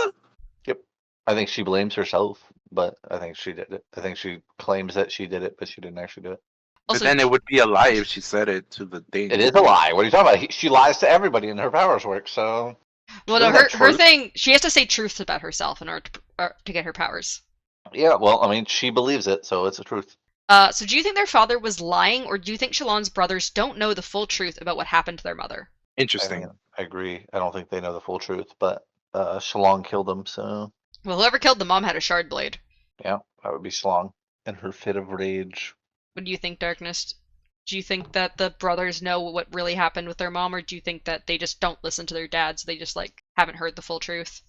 Yep. I think she blames herself, but I think she did it. I think she claims that she did it, but she didn't actually do it. Also, But then it would be a lie if she said it to the thing. It is a lie. What are you talking about? She lies to everybody in her powers work, so. well, no, Isn't that her truth? thing, she has to say truths about herself in order to get her powers. Yeah, well, I mean, she believes it, so it's the truth. So do you think their father was lying, or do you think Shallan's brothers don't know the full truth about what happened to their mother? I Interesting. mean, I agree. I don't think they know the full truth, but Shlong killed him, so Well, whoever killed the mom had a shard blade. yeah, that would be Shlong in her fit of rage. What do you think, Darkness? Do you think that the brothers know what really happened with their mom, or do you think that they just don't listen to their dad, so they just like haven't heard the full truth?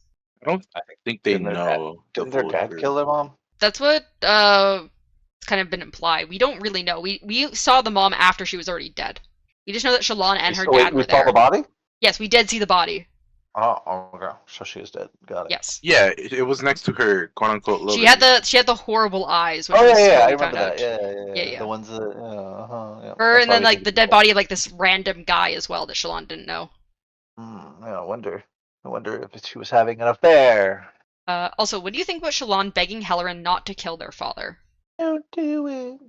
I don't think they Didn't their dad- know. Didn't their dad kill their mom? That's what it's kind of been implied. We don't really know. We saw the mom after she was already dead. We just know that Shallan and her dad we were saw there. the body? Yes, we did see the body. Oh, okay. So she is dead. Got it. Yes. Yeah, it was next to her, quote unquote. Lover. She had the horrible eyes. Which Oh was yeah, what I we remember found that. out. Yeah. Yeah. The ones that, yeah. Her, That's and why then we like think the it's dead cool. body of like this random guy as well that Shallan didn't know. Yeah, I wonder if she was having an affair. Also, what do you think about Shallan begging Halloran not to kill their father? Don't do it.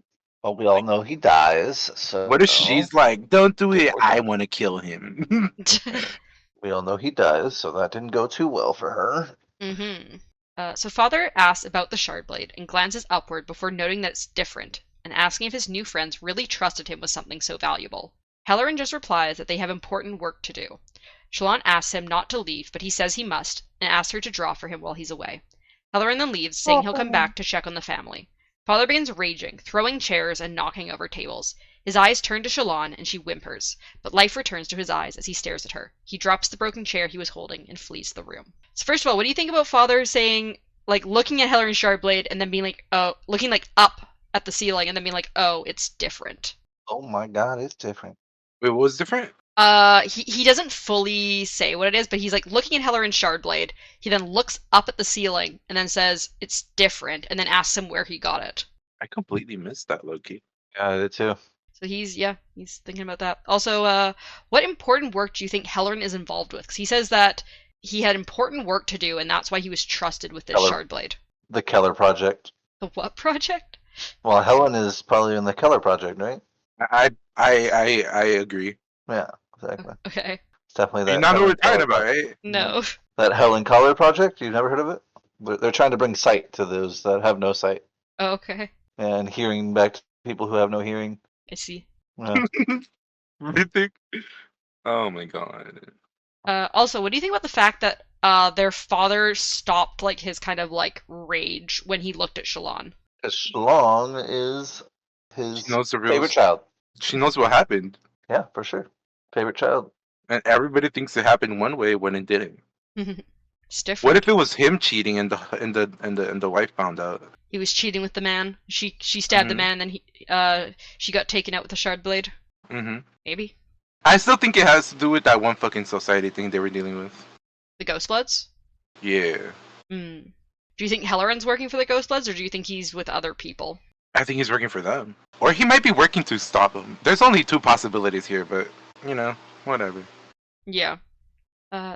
Well, we all know he dies. So What if she's like, "Don't do it. Good. I want to kill him." We all know he dies, so that didn't go too well for her. Mm-hmm. So father asks about the shard blade and glances upward before noting that it's different and asking if his new friends really trusted him with something so valuable. Halloran just replies that they have important work to do. Shallan asks him not to leave, but he says he must and asks her to draw for him while he's away. Halloran then leaves, saying he'll come back to check on the family. Father begins raging, throwing chairs and knocking over tables. His eyes turn to Shallan and she whimpers, but life returns to his eyes as he stares at her. He drops the broken chair he was holding and flees the room. So first of all, what do you think about Father saying, like, looking at Halloran's Shardblade and then being like, oh, looking like up at the ceiling and then being like, oh, it's different? Oh my god, it's different. Wait, what was different? He doesn't fully say what it is, but he's like looking at Halloran's Shardblade. He then looks up at the ceiling and then says it's different, and then asks him where he got it. I completely missed that, Loki. Yeah, I did too. So he's thinking about that. Also, what important work do you think Halloran is involved with? Because he says that he had important work to do, and that's why he was trusted with this Shardblade. The Keller Project. The what project? Well, Helen is probably in the Keller Project, right? I agree. Yeah, exactly. Okay. It's definitely that. You not know what Helen we're talking Keller about, right? No. That Helen Keller Project. You never heard of it? They're trying to bring sight to those that have no sight, Oh, okay. and hearing back to people who have no hearing. I see. Yeah. Really? Oh my god. Also, what do you think about the fact that their father stopped like his kind of like rage when he looked at Shallan? Shalong is his She knows the real. favorite child. She knows what happened, Yeah, for sure. Favorite child. and everybody thinks it happened one way when it didn't. It's different. What if it was him cheating and the wife found out? He was cheating with the man. She stabbed the man, and she got taken out with a shard blade. Mm-hmm. Maybe. I still think it has to do with that one fucking society thing they were dealing with. The Ghost Bloods? Yeah. Hmm. Do you think Helleran's working for the Ghost Bloods, or do you think he's with other people? I think he's working for them. Or he might be working to stop them. There's only two possibilities here, but, whatever. Yeah.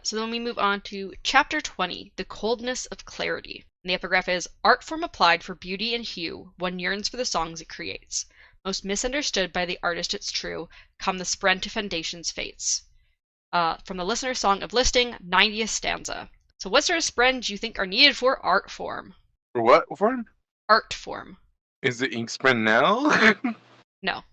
So then we move on to Chapter 20, The Coldness of Clarity. And the epigraph is, Art form applied for beauty and hue, one yearns for the songs it creates. Most misunderstood by the artist it's true, come the spren to foundation's fates. From the listener's song of listing, 90th stanza. So what sort of spren do you think are needed for art form? For what form? Art form. Is it ink sprint now? No.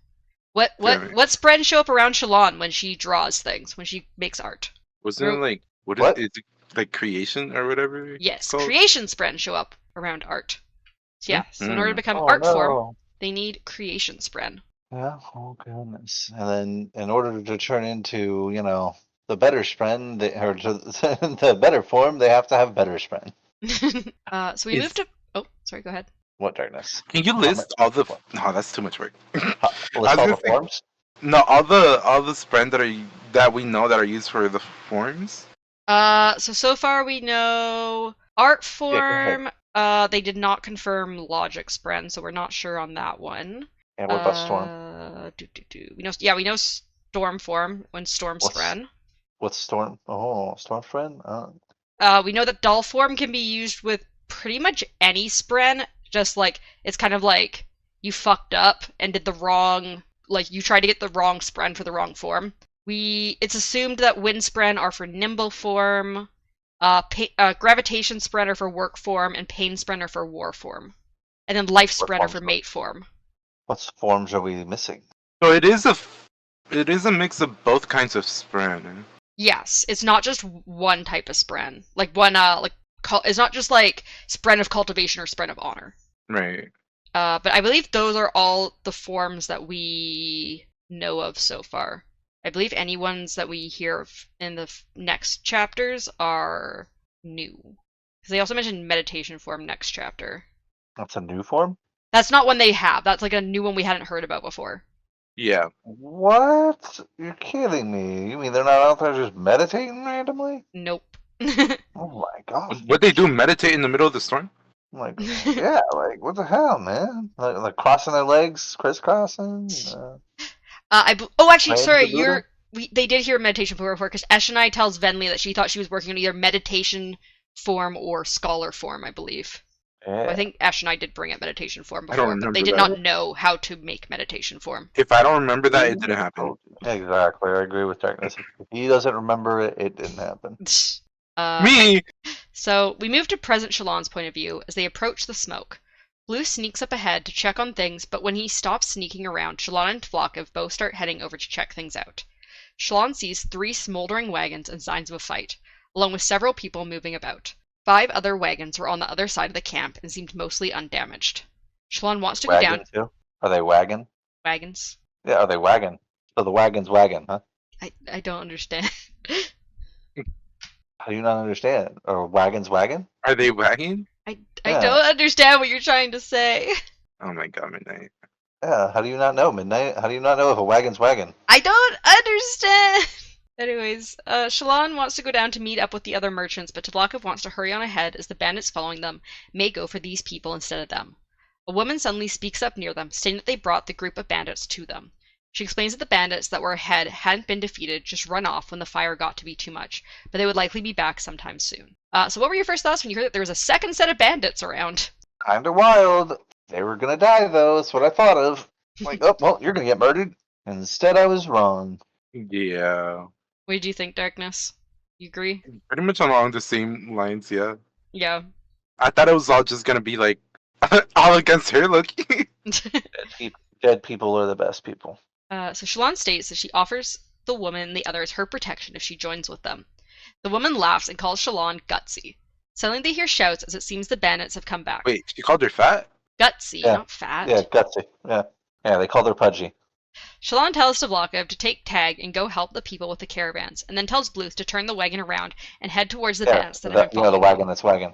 What Damn it. spren show up around Shalon when she draws things, when she makes art? Wasn't it like, What? is it like creation or whatever? Yes, it's called? creation spren show up around art. So yeah, so in order to become Oh, art form, no. they need creation spren. Yeah, oh goodness. And then in order to turn into, the better spren, or to the better form, they have to have better spren. So we moved to. Oh, sorry. Go ahead. What darkness? Can you list all the? No, that's too much work. List I was all gonna the say- forms? No, all the spren that we know that are used for the forms. So far we know art go ahead. form. They did not confirm logic spren, so we're not sure on that one. And what about storm? We know storm form when storm What's- spren. What's storm? Oh, storm spren? We know that doll form can be used with pretty much any spren. Just like it's kind of like you fucked up and did the wrong, like you tried to get the wrong spren for the wrong form. It's assumed that wind spren are for nimble form, gravitation spren are for work form, and pain spren are for war form, and then life What spren are forms for are- mate form. What forms are we missing? So it is a mix of both kinds of spren. Yes, it's not just one type of spren. Like one it's not just like spren of cultivation or spren of honor. Right. But I believe those are all the forms that we know of so far. I believe any ones that we hear of in the next chapters are new. Because they also mentioned meditation form next chapter. That's a new form? That's not one they have. That's like a new one we hadn't heard about before. Yeah. What? You're kidding me. You mean they're not out there just meditating randomly? Nope. Oh my god. What they do? Meditate in the middle of the storm? I'm like, yeah, like, what the hell, man? Like crossing their legs, crisscrossing? Actually, Praying to sorry, the Buddha? they did hear meditation form before, because Eshonai tells Venli that she thought she was working on either meditation form or scholar form, I believe. Yeah. I think Eshonai did bring up meditation form I don't before, but they remember did that. not know how to make meditation form. If I don't remember that, it didn't happen. Exactly, I agree with Darkness. If he doesn't remember it, it didn't happen. Me? So we move to present Shalon's point of view as they approach the smoke. Blue sneaks up ahead to check on things, but when he stops sneaking around, Shalon and Tvlakov both start heading over to check things out. Shalon sees 3 smoldering wagons and signs of a fight, along with several people moving about. 5 other wagons were on the other side of the camp and seemed mostly undamaged. Shalon wants to go down. Wagon too? Are they wagon? Wagons? Yeah, are they wagon? So the wagon's wagon, huh? I don't understand. How do you not understand? Or wagon's wagon? Are they wagging? I Yeah. don't understand what you're trying to say. Oh my god, Midnight. Yeah, how do you not know, Midnight? How do you not know if a wagon's wagon? I don't understand. Anyways, Shalon wants to go down to meet up with the other merchants, but Tvlakov wants to hurry on ahead as the bandits following them may go for these people instead of them. A woman suddenly speaks up near them, stating that they brought the group of bandits to them. She explains that the bandits that were ahead hadn't been defeated, just run off when the fire got to be too much, but they would likely be back sometime soon. So what were your first thoughts when you heard that there was a second set of bandits around? Kinda wild. They were gonna die, though. That's what I thought of. Like, oh, well, you're gonna get murdered. Instead, I was wrong. Yeah. What did you think, Darkness? You agree? Pretty much along the same lines, yeah. Yeah. I thought it was all just gonna be like all against her, Loki. Dead people are the best people. So Shalon states that she offers the woman and the others her protection if she joins with them. The woman laughs and calls Shalon gutsy. Suddenly they hear shouts as it seems the bandits have come back. Wait, she called her fat? Gutsy, Yeah. not fat. Yeah, gutsy. Yeah, they called her pudgy. Shalon tells Tvlakov to take tag and go help the people with the caravans, and then tells Bluth to turn the wagon around and head towards the bandits that have been the following wagon them. that's wagon.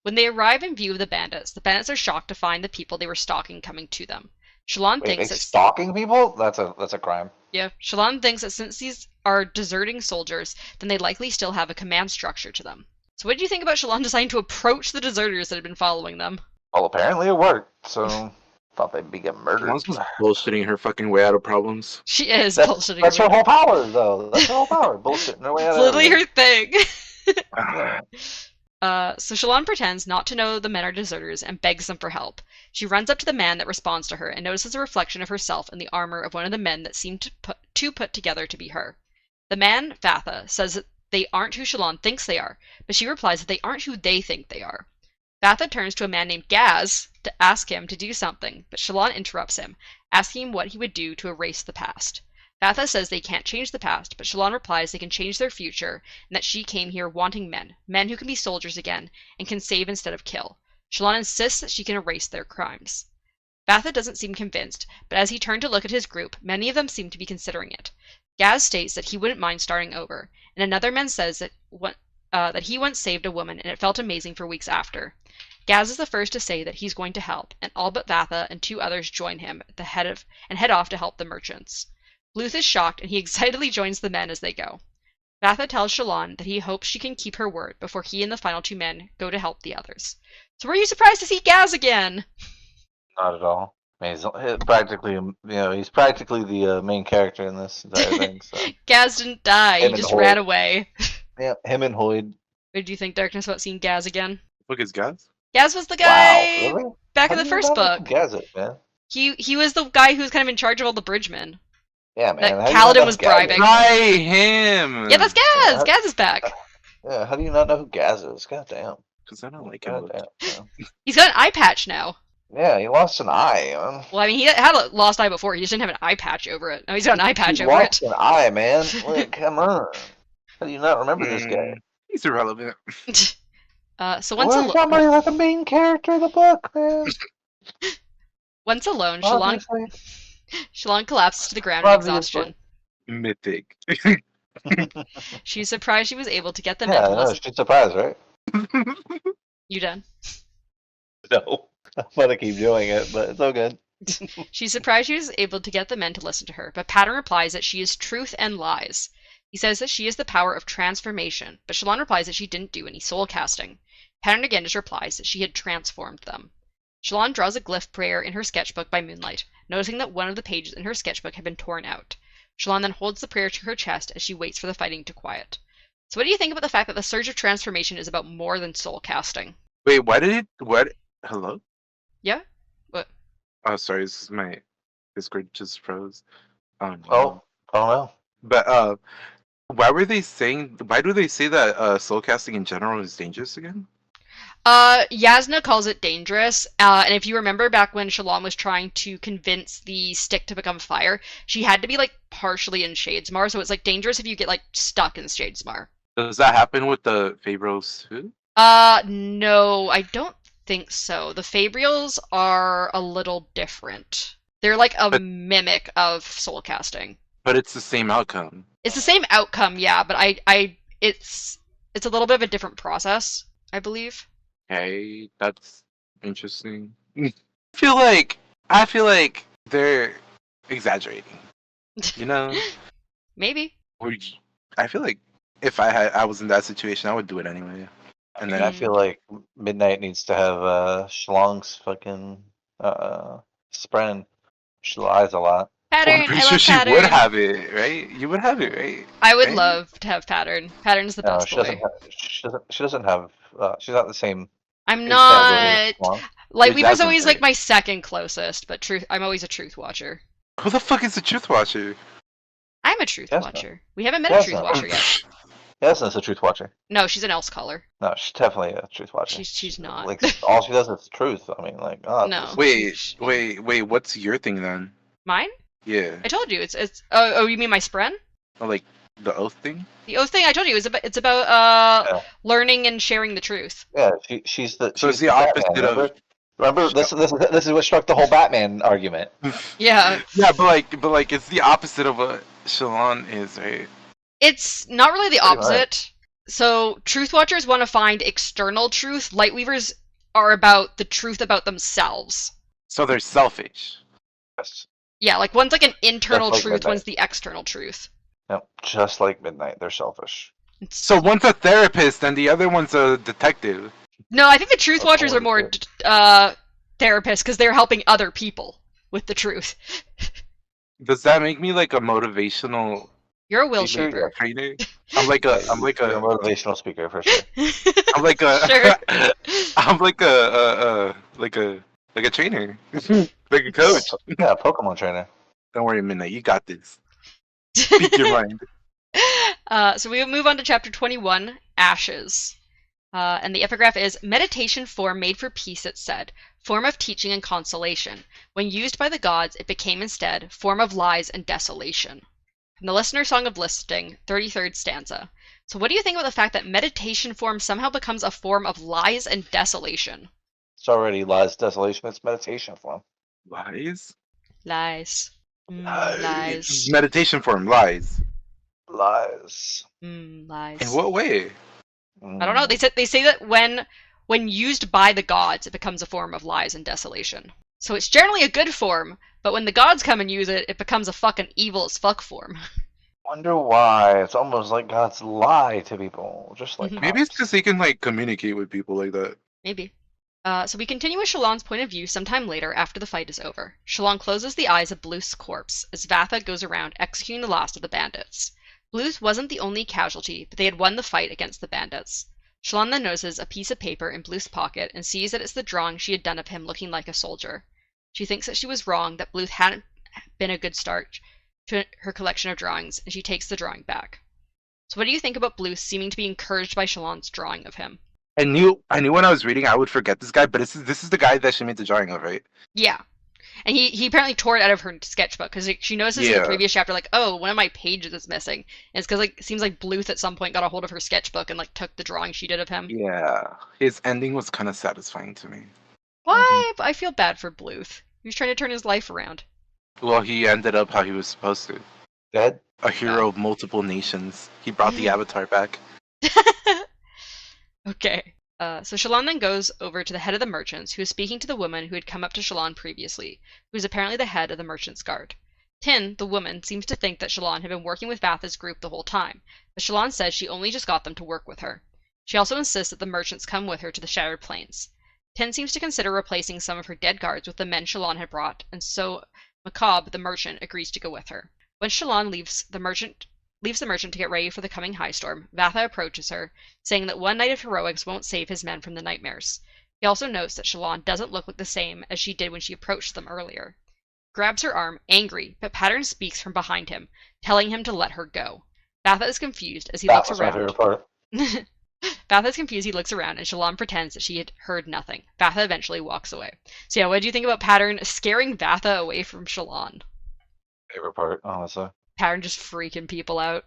When they arrive in view of the bandits are shocked to find the people they were stalking coming to them. Shalon Wait, thinks they that stalking people? That's a crime. Yeah, Shalon thinks that since these are deserting soldiers, then they likely still have a command structure to them. So what do you think about Shalon deciding to approach the deserters that had been following them? Well, apparently it worked, so thought they'd be getting murdered. Shalon's just bullshitting her fucking way out of problems. She is That's, bullshitting that's her her way. whole power, though. That's her whole power. Bullshitting her way out It's of literally everything. her thing. Yeah. So Shalon pretends not to know the men are deserters and begs them for help. She runs up to the man that responds to her and notices a reflection of herself in the armor of one of the men that seemed too put together to be her. The man, Vatha, says that they aren't who Shalon thinks they are, but she replies that they aren't who they think they are. Vatha turns to a man named Gaz to ask him to do something, but Shalon interrupts him, asking him what he would do to erase the past. Vatha says they can't change the past, but Shalon replies they can change their future, and that she came here wanting men who can be soldiers again, and can save instead of kill. Shalon insists that she can erase their crimes. Vatha doesn't seem convinced, but as he turned to look at his group, many of them seem to be considering it. Gaz states that he wouldn't mind starting over, and another man says that he once saved a woman and it felt amazing for weeks after. Gaz is the first to say that he's going to help, and all but Vatha and 2 others join him at the head off to help the merchants. Bluth is shocked, and he excitedly joins the men as they go. Vatha tells Shalon that he hopes she can keep her word before he and the final 2 men go to help the others. So were you surprised to see Gaz again? Not at all. I mean, he's practically the main character in this entire thing. So. Gaz didn't die, he Him and just Hoyd. ran away. Yeah, him and Hoyd. What did you think, Darkness, about seeing Gaz again? Look, it's Gaz. Gaz was the Wow, guy really? back How in the do you first not know who book. Gaz is, man? He was the guy who was kind of in charge of all the bridgemen. Yeah, man. That how do you not Kaladin know was who Gaz is? bribing. Right, him. Yeah, that's Gaz! Yeah. Gaz is back. Yeah, how do you not know who Gaz is? God damn. Because I don't like him. God damn. Yeah. He's got an eye patch now. Yeah, he lost an eye, man. Well, I mean, he had a lost eye before. He just didn't have an eye patch over it. Now he's got an eye patch He over it. lost an eye, man. Like, come on. How do you not remember this guy? He's irrelevant. So once Well, he's not really like the main character of the book, man. alone, Obviously. Shalon collapses to the ground in Obviously. exhaustion. Mythic. She's surprised she was able to get the men Yeah, to I know. listen. She's surprised, right? You done? No. I'm gonna keep doing it, but it's all good. She's surprised she was able to get the men to listen to her, but Pattern replies that she is truth and lies. He says that she is the power of transformation, but Shalon replies that she didn't do any soul casting. Pattern again just replies that she had transformed them. Shalon draws a glyph prayer in her sketchbook by moonlight, noticing that one of the pages in her sketchbook had been torn out. Shalon then holds the prayer to her chest as she waits for the fighting to quiet. So what do you think about the fact that the Surge of Transformation is about more than soul casting? Wait, why did it? What? Hello? Yeah? What? Oh, sorry. This is my Discord just froze. Oh no. Oh no. But why were they saying? Why do they say that soul casting in general is dangerous again? Yasna calls it dangerous, and if you remember back when Shalon was trying to convince the stick to become fire, she had to be, like, partially in Shadesmar, so it's, like, dangerous if you get, like, stuck in Shadesmar. Does that happen with the Fabros too? No, I don't think so. The Fabrials are a little different. They're, like, a mimic of soul casting. But it's the same outcome. It's the same outcome, yeah, but it's a little bit of a different process, I believe. Okay, that's interesting. I feel like they're exaggerating. You know? Maybe. I feel like if I was in that situation, I would do it anyway. And I then I feel like Midnight needs to have Shlong's fucking spren. She lies a lot. Pattern, I'm pretty I sure love she Pattern. would have it, right? You would have it, right? I would Right? love to have Pattern. Pattern's the No, best she boy. doesn't. She doesn't have. She's not the same. I'm capability as not. Shlong. Lightweaver's Jasmine's always like right. my second closest, but I'm always a truth watcher. Who the fuck is the Truth Watcher? I'm a truth Jasmine. watcher. We haven't met a Jasmine. truth watcher yet. Yasna's a truth watcher. No, she's an else color. No, she's definitely a truth watcher. She's not. Like all she does is truth. I mean, like, oh, No. Wait, what's your thing then? Mine? Yeah. I told you it's. Oh, you mean my spren? Oh, like the oath thing? The oath thing I told you is about. It's about Yeah. learning and sharing the truth. Yeah, she's the. So she's it's the opposite Batman, of- Remember, this is what struck the whole Batman argument. Yeah, Yeah, but like it's the opposite of what Shalon is, right? it's not really the Pretty much. opposite. So truth watchers want to find external truth. Lightweavers are about the truth about themselves. So they're selfish. Yes. Yeah, like one's like an internal like truth, Midnight. one's the external truth. Yep, just like Midnight, they're selfish. So one's a therapist and the other one's a detective. No, I think the Truth That's Watchers all are more it therapists because they're helping other people with the truth. Does that make me like a motivational You're a will Speaker, shaper. trainer? I'm like You're a a motivational speaker for sure. I'm like a Sure. I'm like a trainer. Like a coach. Yeah, Pokemon trainer. Don't worry, Midnight, you got this. Speak your mind. So we move on to chapter 21, Ashes. And the epigraph is, meditation form made for peace, it said, form of teaching and consolation. When used by the gods, it became instead form of lies and desolation. From the Listener Song of Listing, 33rd stanza. So what do you think about the fact that meditation form somehow becomes a form of lies and desolation? It's already lies, desolation. It's meditation form. Lies? Lies. Lies. Lies. Meditation form, lies. Lies. Lies. In what way? I don't know. They say that when used by the gods, it becomes a form of lies and desolation. So it's generally a good form, but when the gods come and use it, it becomes a fucking evil as fuck form. Wonder why. It's almost like God's lie to people, just like Maybe it's cops. because they can like communicate with people like that. Maybe. So we continue with Shallan's point of view sometime later after the fight is over. Shallan closes the eyes of Bluth's corpse as Vatha goes around executing the last of the bandits. Bluth wasn't the only casualty, but they had won the fight against the bandits. Shallan then notices a piece of paper in Bluth's pocket and sees that it's the drawing she had done of him looking like a soldier. She thinks that she was wrong, that Bluth hadn't been a good start to her collection of drawings, and she takes the drawing back. So what do you think about Bluth seeming to be encouraged by Shallan's drawing of him? I knew when I was reading I would forget this guy, but this is the guy that she made the drawing of, right? Yeah. And he apparently tore it out of her sketchbook because she notices in the Yeah. previous chapter, like, oh, one of my pages is missing. And it's because like it seems like Bluth at some point got a hold of her sketchbook and like took the drawing she did of him. Yeah. His ending was kind of satisfying to me. Why? But I feel bad for Bluth. He was trying to turn his life around. Well, he ended up how he was supposed to. Dead? A hero of multiple nations. He brought the Avatar back. Okay. So Shallan then goes over to the head of the merchants, who is speaking to the woman who had come up to Shallan previously, who is apparently the head of the merchants' guard. Tin, the woman, seems to think that Shallan had been working with Vatha's group the whole time, but Shallan says she only just got them to work with her. She also insists that the merchants come with her to the Shattered Plains. Tin seems to consider replacing some of her dead guards with the men Shallan had brought, and so Macabre, the merchant, agrees to go with her. When Shallan leaves the merchant to get ready for the coming high storm, Vatha approaches her, saying that one night of heroics won't save his men from the nightmares. He also notes that Shallan doesn't look like the same as she did when she approached them earlier. Grabs her arm, angry, but Pattern speaks from behind him, telling him to let her go. Vatha is confused as he That looks was my around. favorite part. Vatha is confused, he looks around, and Shallan pretends that she had heard nothing. Vatha eventually walks away. So yeah, what do you think about Pattern scaring Vatha away from Shallan? Favorite part, honestly. Pattern just freaking people out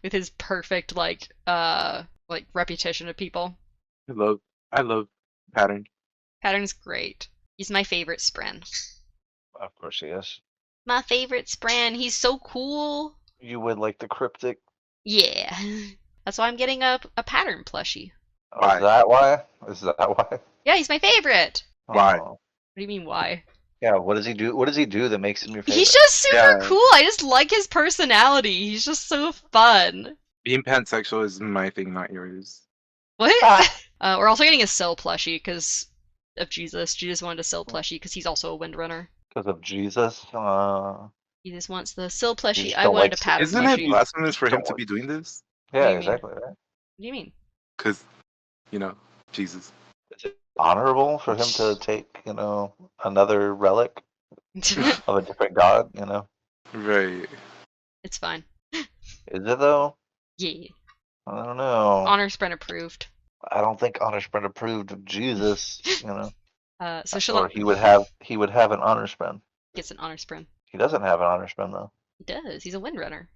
with his perfect like repetition of people. I love Pattern. Pattern's great. He's my favorite Spren. Of course he is. My favorite Spren. He's so cool. You would like the cryptic. Yeah. That's why I'm getting a Pattern plushie. Oh, Why? is that why? Is that why? Yeah, he's my favorite. Why? Oh. What do you mean why? Yeah, what does he do? What does he do that makes him your favorite? He's just super Yeah. cool. I just like his personality. He's just so fun. Being pansexual is my thing, not yours. What? Ah. We're also getting a Syl plushie because of Jesus. Jesus wanted a Syl plushie because he's also a Windrunner. Because of Jesus. He just wants the Syl plushie. just I don't wanted like a Pattern Isn't plushie. it blasphemous for him Don't to worry. be doing this? do Yeah, you mean? exactly. Right. What do you mean? Because, Jesus. Is it honorable for him to take, another relic of a different god? Right. It's fine. Is it though? Yeah. I don't know. Honor Spren approved. I don't think Honor Spren approved of Jesus. So Or Shallan he would have an Honor Spren. gets an Honor Spren. He doesn't have an Honor Spren though. He does. He's a Windrunner.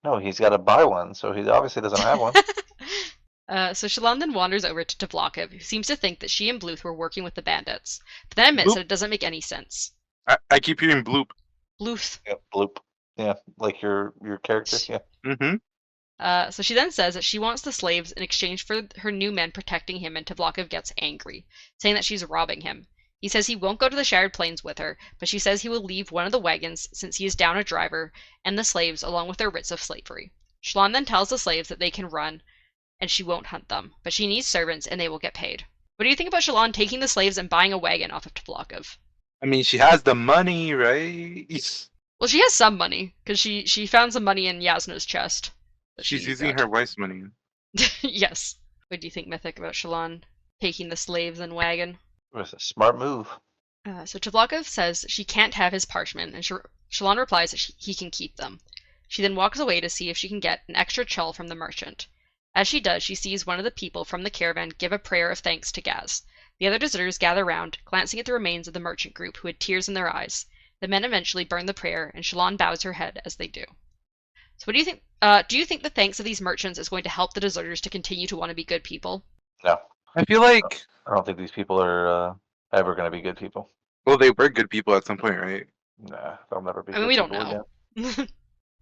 No, he's got to buy one, so he obviously doesn't have one. So Shallan then wanders over to Tvlakv, who seems to think that she and Bluth were working with the bandits, but then admits Bloop. that it doesn't make any sense. I keep hearing bloop. Bluth. Yeah, bloop. Yeah, like your character. Yeah. Mm-hmm. So she then says that she wants the slaves in exchange for her new men protecting him, and Tvlakv gets angry, saying that she's robbing him. He says he won't go to the Shattered Plains with her, but she says he will leave one of the wagons since he is down a driver and the slaves along with their writs of slavery. Shallan then tells the slaves that they can run and she won't hunt them, but she needs servants and they will get paid. What do you think about Shallan taking the slaves and buying a wagon off of Tvlakov? I mean, she has the money, right? Well, she has some money, because she found some money in Yasna's chest. She's using her wife's money. Yes. What do you think, Mythic, about Shallan taking the slaves and wagon? It was a smart move. So Tvlakov says she can't have his parchment, and Shallan replies that he can keep them. She then walks away to see if she can get an extra chull from the merchant. As she does, she sees one of the people from the caravan give a prayer of thanks to Gaz. The other deserters gather round, glancing at the remains of the merchant group who had tears in their eyes. The men eventually burn the prayer, and Shallan bows her head as they do. So what do you think? Do you think the thanks of these merchants is going to help the deserters to continue to want to be good people? No, I feel like, I don't think these people are ever going to be good people. well, they were good people at some point, right? Nah, they'll never be. I mean, good we don't people know. again.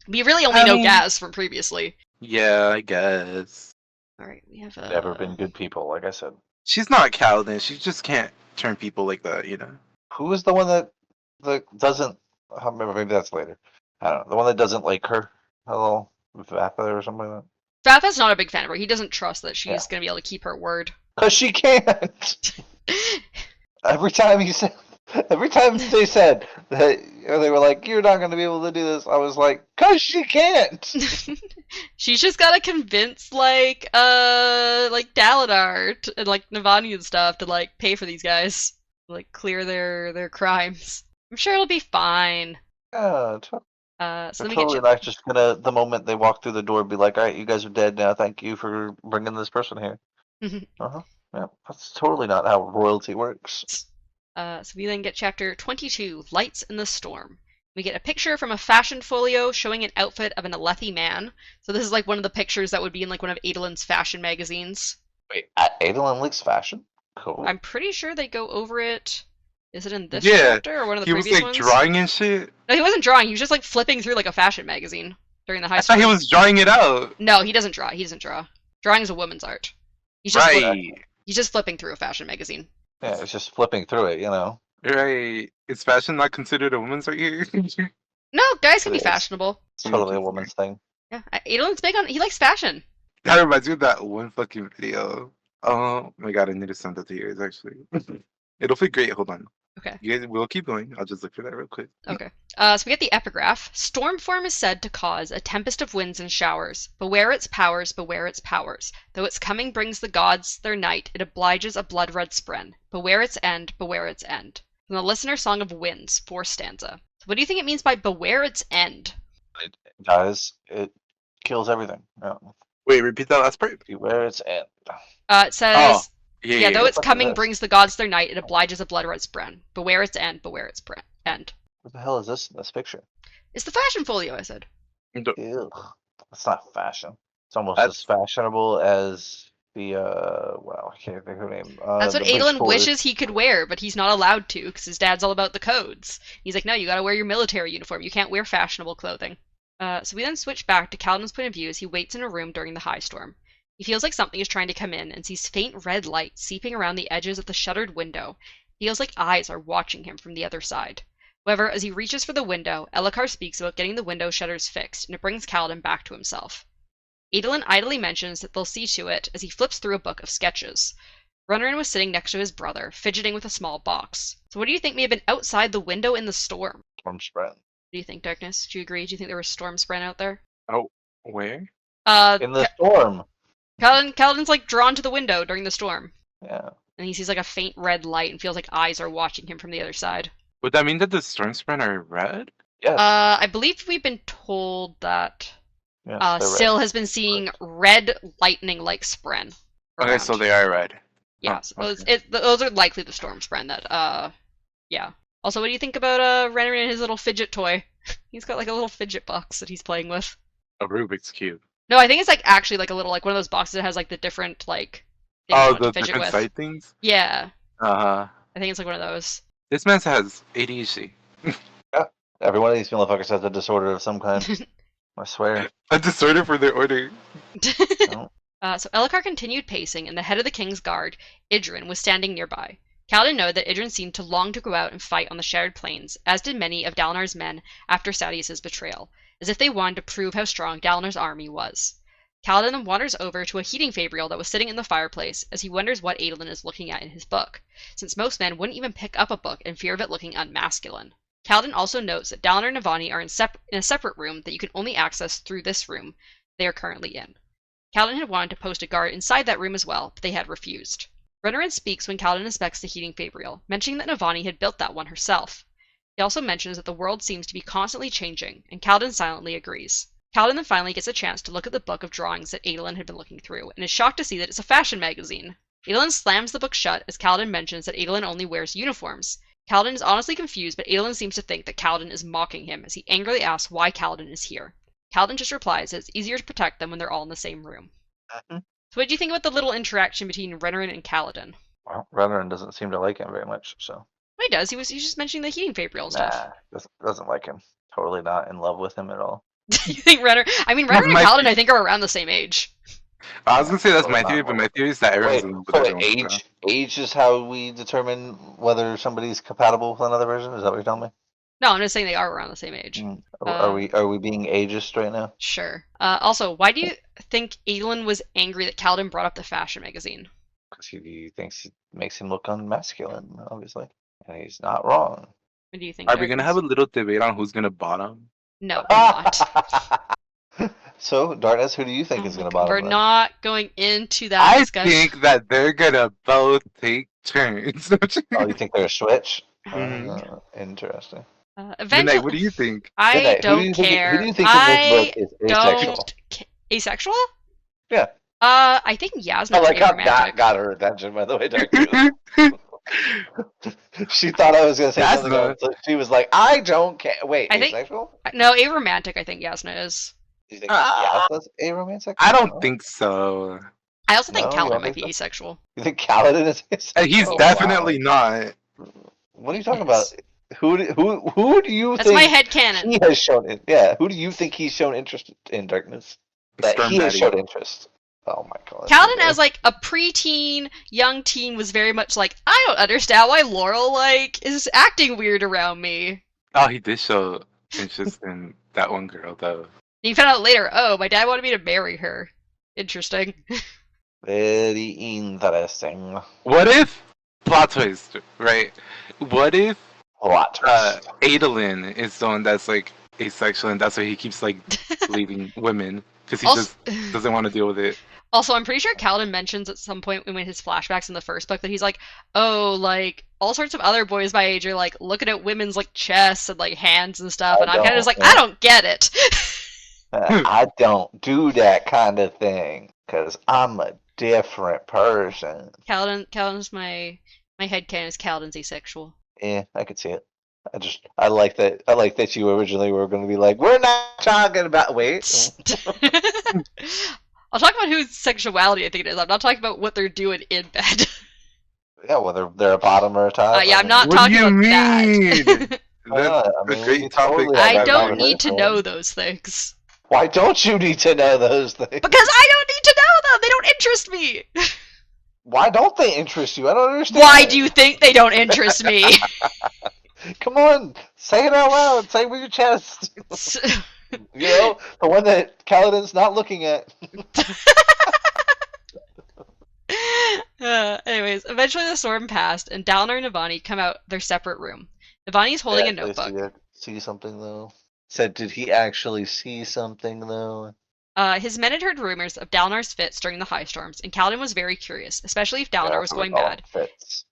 We really only I know mean- Gaz from previously. Yeah, I guess. All right, we have Never been good people, like I said. She's not Kaladin. She just can't turn people like that, you know? Who is the one that doesn't? I don't remember. Maybe that's later. I don't know. The one that doesn't like her. Hello, Vatha or something like that. Vatha's not a big fan of her. He doesn't trust that she's Yeah. going to be able to keep her word. Cause she can't. Every time they said that, or they were like, "You're not going to be able to do this," I was like, "Cause she can't." She's just gotta convince like Daladar and like Navani and stuff to like pay for these guys, like clear their crimes. I'm sure it'll be fine. Yeah, So they're let me totally get not just gonna, the moment they walk through the door, be like, "All right, you guys are dead now. Thank you for bringing this person here." you. Yeah, that's totally not how royalty works. So we then get chapter 22, Lights in the Storm. We get a picture from a fashion folio showing an outfit of an Alethi man. So this is like one of the pictures that would be in like one of Adolin's fashion magazines. Wait, Adolin likes fashion? Cool. I'm pretty sure they go over it. Is it in this Yeah, chapter or one of the He was previous like ones? drawing and shit. No, he wasn't drawing. He was just like flipping through like a fashion magazine during the high I school. thought he was drawing it out. No, he doesn't draw. He doesn't draw. Drawing is a woman's art. He's just Right, he's just flipping through a fashion magazine. Yeah, it's just flipping through it, you know. right. Is fashion not considered a woman's art here? No, guys can It be is. fashionable. It's totally a woman's thing. Yeah, Adolin's big on. He likes fashion. That reminds me of that one fucking video. Oh my god, I need to send that to you guys actually. It'll be great. Hold on. Okay. You guys will keep going. I'll just look for that real quick. Okay. So we get the epigraph. Stormform is said to cause a tempest of winds and showers. Beware its powers, beware its powers. Though its coming brings the gods their night, it obliges a blood-red spren. Beware its end, beware its end. From the Listener Song of Winds, 4th stanza. So what do you think it means by beware its end? Guys, it kills everything. Yeah. Wait, repeat that last part. Beware its end. It says, Yeah, though its What the coming heck? brings the gods their night, it obliges a blood-red spren. Beware its end, beware its end. What the hell is this in this picture? It's the fashion folio, I said. Ew. It's not fashion. It's almost That's- as fashionable as the well, I can't think of her name. That's the what Bleach Adolin Force. wishes he could wear, but he's not allowed to because his dad's all about the codes. He's like, no, you gotta wear your military uniform. You can't wear fashionable clothing. So we then switch back to Kaladin's point of view as he waits in a room during the high storm. He feels like something is trying to come in and sees faint red light seeping around the edges of the shuttered window. He feels like eyes are watching him from the other side. However, as he reaches for the window, Elhokar speaks about getting the window shutters fixed, and it brings Kaladin back to himself. Adolin idly mentions that they'll see to it as he flips through a book of sketches. Runnerin was sitting next to his brother, fidgeting with a small box. So what do you think may have been outside the window in the storm? Storm spread. What do you think, Darkness? Do you agree? Do you think there was storm spread out there? Where? In the storm. Kaladin's like drawn to the window during the storm, Yeah. and he sees like a faint red light and feels like eyes are watching him from the other side. Would that mean that the storm spread are red? Yes. I believe we've been told that yes, they're red. Syl has been seeing red lightning-like spren. Okay, so around. they are red. Yeah, Oh, so those are likely the storm spren that, yeah. Also, what do you think about Renner and his little fidget toy? He's got like a little fidget box that he's playing with. A Rubik's Cube. No, I think it's like actually like a little like one of those boxes that has like the different like things you Oh, want to the fidget different with. side things? Yeah, Uh-huh. I think it's like one of those. This man has ADHD. Every one of these motherfuckers has a disorder of some kind. I swear. A disorder for their order. No. So Elhokar continued pacing, and the head of the king's guard, Idrin, was standing nearby. Kaladin noted that Idrin seemed to long to go out and fight on the Shattered Plains, as did many of Dalinar's men after Sadeas' betrayal, as if they wanted to prove how strong Dalinar's army was. Kaladin then wanders over to a heating fabrial that was sitting in the fireplace as he wonders what Adolin is looking at in his book, since most men wouldn't even pick up a book in fear of it looking unmasculine. Kaladin also notes that Dalinar and Navani are in a separate room that you can only access through this room they are currently in. Kaladin had wanted to post a guard inside that room as well, but they had refused. Renarin speaks when Kaladin inspects the heating fabrial, mentioning that Navani had built that one herself. He also mentions that the world seems to be constantly changing, and Kaladin silently agrees. Kaladin then finally gets a chance to look at the book of drawings that Adolin had been looking through, and is shocked to see that it's a fashion magazine. Adolin slams the book shut as Kaladin mentions that Adolin only wears uniforms. Kaladin is honestly confused, but Adolin seems to think that Kaladin is mocking him as he angrily asks why Kaladin is here. Kaladin just replies that it's easier to protect them when they're all in the same room. Mhm. So what do you think about the little interaction between Renarin and Kaladin? Well, Renarin doesn't seem to like him very much, so. Well, he does. He's just mentioning the heating fabrial stuff. Doesn't like him. Totally not in love with him at all. You think Renarin? I mean, Renarin and My- Kaladin, I think, are around the same age. I was gonna say that's my Totally theory, not but my theory is that everyone's in love with everyone, so. age is how we determine whether somebody's compatible with another version. Is that what you're telling me? No, I'm just saying they are around the same age. Are we being ageist right now? Sure. Also, why do you think Adolin was angry that Kaladin brought up the fashion magazine? Because he thinks it makes him look unmasculine, obviously, and he's not wrong. What do you think? Are we gonna Darkness? have a little debate on who's gonna bottom? No, we're not. So, Darkness, who do you think Oh is my going to God, bottom? We're then? not going into that I discussion. think that they're gonna both take turns. Oh, you think they're a switch? Mhm. Interesting. Eventually, Midnight, what do you think? I Midnight, don't who do you think? care. Who do you think in this book is asexual? don't asexual? Yeah. I think Yasna I like is how aromantic. that got her attention, by the way, Darkness. She thought I was going to say That's something not- else. So she was like, I don't care. Wait, I think- asexual? No, aromantic. I think Yasna is. Do you think Ah. Yasna's aromantic? I don't No. think so. I also think No, you Kaladin don't might think be so? asexual. You think Kaladin is asexual? He's Oh, wow. definitely not. What are you talking Yes. about? Who do you That's think my headcanon. he has shown it? Yeah, who do you think he's shown interest in, Darkness? That Storm he has Daddy. showed interest. Oh my god. Kaladin as like a preteen, young teen was very much like, I don't understand why Laurel like is acting weird around me. Oh, he did show interest in that one girl though. And you found out later, oh, my dad wanted me to marry her. Interesting. Very interesting. What if plot twist, right? What if Plot twist. Adolin is the one that's like asexual and that's why he keeps like leaving women because he Also, just doesn't want to deal with it. also, I'm pretty sure Kaladin mentions at some point in his flashbacks in the first book that he's like, oh, like, all sorts of other boys my age are like looking at women's like chests and like hands and stuff, I and I'm kind of just like, don't, I don't get it. I don't do that kind of thing because I'm a different person. Kaladin's my headcanon is Kaladin's asexual. Yeah, I could see it. I like that. I like that you originally were going to be like, we're not talking about. Wait. I'll talk about whose sexuality I think it is. I'm not talking about what they're doing in bed. Yeah, whether they're a bottom or a top. Yeah, I'm not What talking do you about mean? that. That's I a mean, we great can topic. totally have I that don't need to conversation. know those things. Why don't you need to know those things? Because I don't need to know them! They don't interest me! Why don't they interest you? I don't understand. Why do you think they don't interest me? Come on, say it out loud. Say it with your chest. You know, the one that Kaladin's not looking at. Anyways, eventually the storm passed, and Dalinar and Navani come out their separate room. Navani's holding a Yeah, does notebook. he see something though? Said, did he actually see something though? His men had heard rumors of Dalinar's fits during the high storms, and Kaladin was very curious, especially if Dalinar Yeah, was we going call mad, them fits.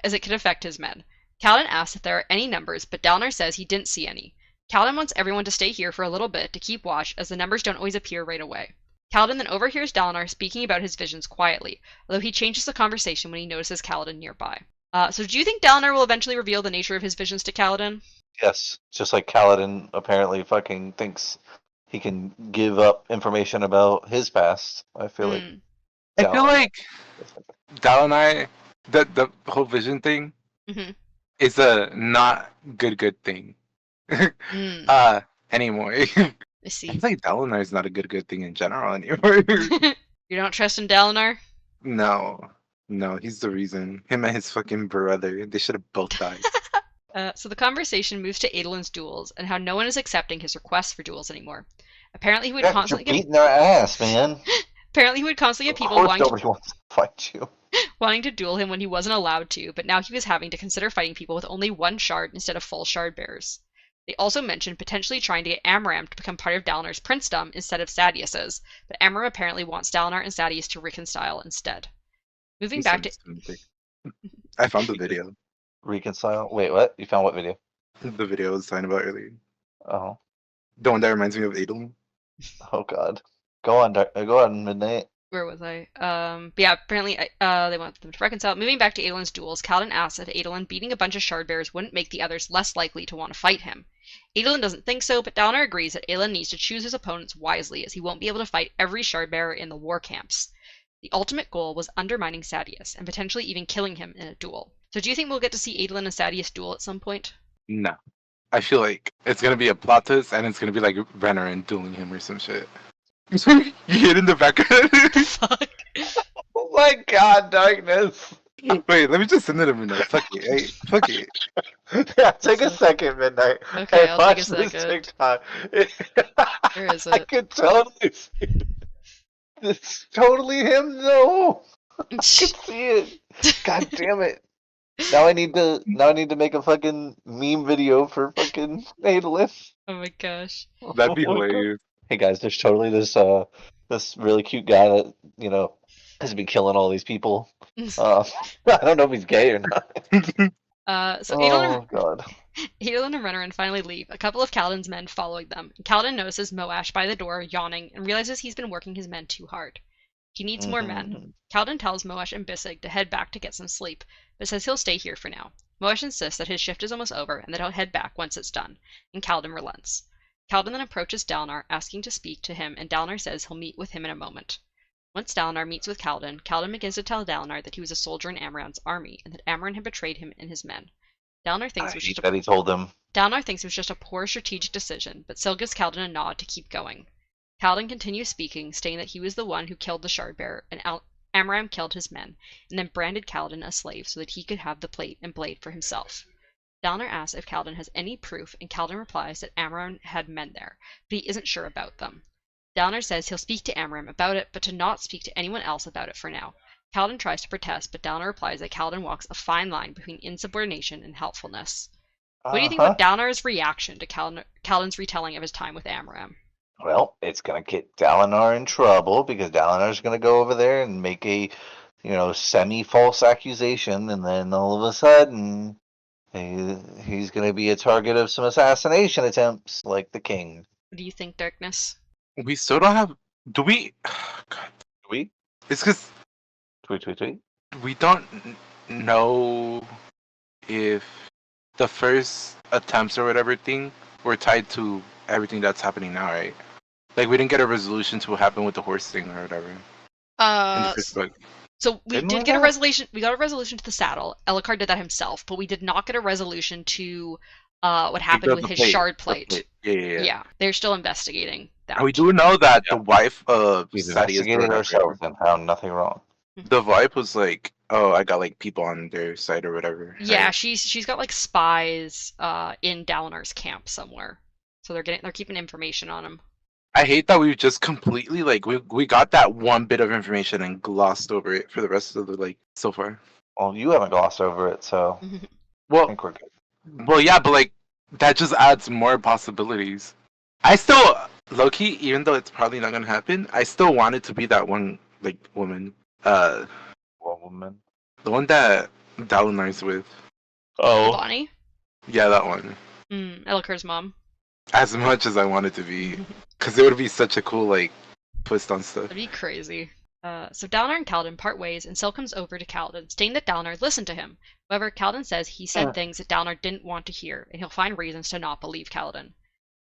as it could affect his men. Kaladin asks if there are any numbers, but Dalinar says he didn't see any. Kaladin wants everyone to stay here for a little bit to keep watch, as the numbers don't always appear right away. Kaladin then overhears Dalinar speaking about his visions quietly, although he changes the conversation when he notices Kaladin nearby. So do you think Dalinar will eventually reveal the nature of his visions to Kaladin? Yes, just like Kaladin apparently fucking thinks he can give up information about his past. I feel like. I feel Dalinar- like Dalinar, the whole vision thing Mhm. is a not good thing. Anymore. I I see. feel like Dalinar is not a good thing in general anymore. You don't trust in Dalinar? No. No, he's the reason. Him and his fucking brother, they should have both died. So the conversation moves to Adolin's duels and how no one is accepting his requests for duels anymore. Apparently, he would Yeah, 'cause you're constantly get beating their ass, man. Of people Of course nobody wants to fight you. wanting to duel him when he wasn't allowed to, but now he was having to consider fighting people with only one shard instead of full shard bearers. They also mentioned potentially trying to get Amaram to become part of Dalinar's princedom instead of Sadius's, but Amaram apparently wants Dalinar and Sadius to reconcile instead. Moving He's back to anti-Semitic. I found the video. Reconcile? Wait, what? You found what video? The video I was talking about earlier. Oh, The one that reminds me of Adolin. oh God. Go on, Midnight. where was I? But yeah, apparently they want them to reconcile. Moving back to Adolin's duels, Kaladin asks if Adolin beating a bunch of shard bearers wouldn't make the others less likely to want to fight him. Adolin doesn't think so, but Dalinar agrees that Adolin needs to choose his opponents wisely, as he won't be able to fight every shard bearer in the war camps. The ultimate goal was undermining Sadius, and potentially even killing him in a duel. So do you think we'll get to see Adolin and Sadius duel at some point? No. I feel like it's gonna be a plot twist and it's gonna be like Renarin dueling him or some shit. You hit in the background. Fuck. Oh my God, darkness. Wait, let me just send it a minute. Fuck it. Hey, fuck it. Yeah, take a second, Midnight. Okay, Hey, I'll watch take a this second. TikTok. Where is I it? could totally see it. It's totally him, though. I can see it. God damn it. Now I need to make a fucking meme video for fucking Adolin. Oh my gosh. That'd be Oh my God. hilarious. Hey guys, there's totally this really cute guy that, has been killing all these people. I don't know if he's gay or not. So Oh God. Adolin and Renarin finally leave, a couple of Kaladin's men following them. Kaladin notices Moash by the door, yawning, and realizes he's been working his men too hard. He needs more men. Kaladin tells Moash and Bissig to head back to get some sleep, but says he'll stay here for now. Moash insists that his shift is almost over and that he'll head back once it's done, and Kaladin relents. Kaladin then approaches Dalinar, asking to speak to him, and Dalinar says he'll meet with him in a moment. Once Dalinar meets with Kaladin, Kaladin begins to tell Dalinar that he was a soldier in Amaran's army, and that Amaran had betrayed him and his men. Dalinar thinks it was just that he told them. Dalinar thinks it was just a poor strategic decision, but Syl gives Kaladin a nod to keep going. Kaladin continues speaking, stating that he was the one who killed the Shardbearer, and Amaram killed his men, and then branded Kaladin a slave so that he could have the plate and blade for himself. Dalinar asks if Kaladin has any proof, and Kaladin replies that Amaram had men there, but he isn't sure about them. Dalinar says he'll speak to Amaram about it, but to not speak to anyone else about it for now. Kaladin tries to protest, but Dalinar replies that Kaladin walks a fine line between insubordination and helpfulness. What do you think about Dalinar's reaction to Kaladin's retelling of his time with Amaram? Well, it's gonna get Dalinar in trouble because Dalinar's gonna go over there and make a, semi-false accusation, and then all of a sudden, he's gonna be a target of some assassination attempts, like the king. What do you think, Darkness? We still don't have. Do we? God. Tweet, It's because tweet. we don't know if the first attempts or whatever thing were tied to everything that's happening now, right? Like we didn't get a resolution to what happened with the horse thing or whatever in the first book. So we Didn't did we get a not? resolution. We got a resolution to the saddle. Elhokar did that himself, but we did not get a resolution to what happened with his shard plate. Yeah. They're still investigating that. And we do know that the wife of We've Sadius or investigated whatever, ourselves and found nothing wrong. the wife was like, "Oh, I got like people on their side or whatever." Yeah, right? she's got like spies in Dalinar's camp somewhere, so they're keeping information on him. I hate that we just completely like we got that one bit of information and glossed over it for the rest of the so far. Well, you haven't glossed over it, so I Well, think we're good. well, yeah, but like that just adds more possibilities. I still, low key, even though it's probably not gonna happen, I still want it to be that one woman, One woman. the one that Dalinar's with. Oh. Bonnie, Yeah, that one. Elhokar's mom. As much as I want it to be, because it would be such a cool twist on stuff. That'd be crazy. So Dalinar and Kaladin part ways, and Syl comes over to Kaladin, stating that Dalinar listened to him. However, Kaladin says he said things that Dalinar didn't want to hear, and he'll find reasons to not believe Kaladin.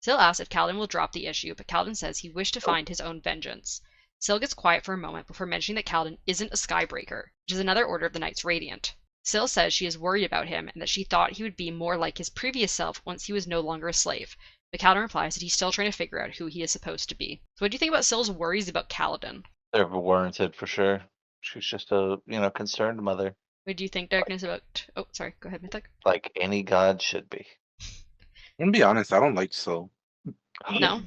Syl asks if Kaladin will drop the issue, but Kaladin says he wished to find his own vengeance. Syl gets quiet for a moment before mentioning that Kaladin isn't a Skybreaker, which is another order of the Knights Radiant. Syl says she is worried about him, and that she thought he would be more like his previous self once he was no longer a slave. But Kaladin replies that he's still trying to figure out who he is supposed to be. So what do you think about Syl's worries about Kaladin? They're warranted for sure. She's just a concerned mother, What do you think, Darkness, about... Oh, sorry. Go ahead, Mythic. like any god should be. I'm gonna be honest, I don't like Soul. No?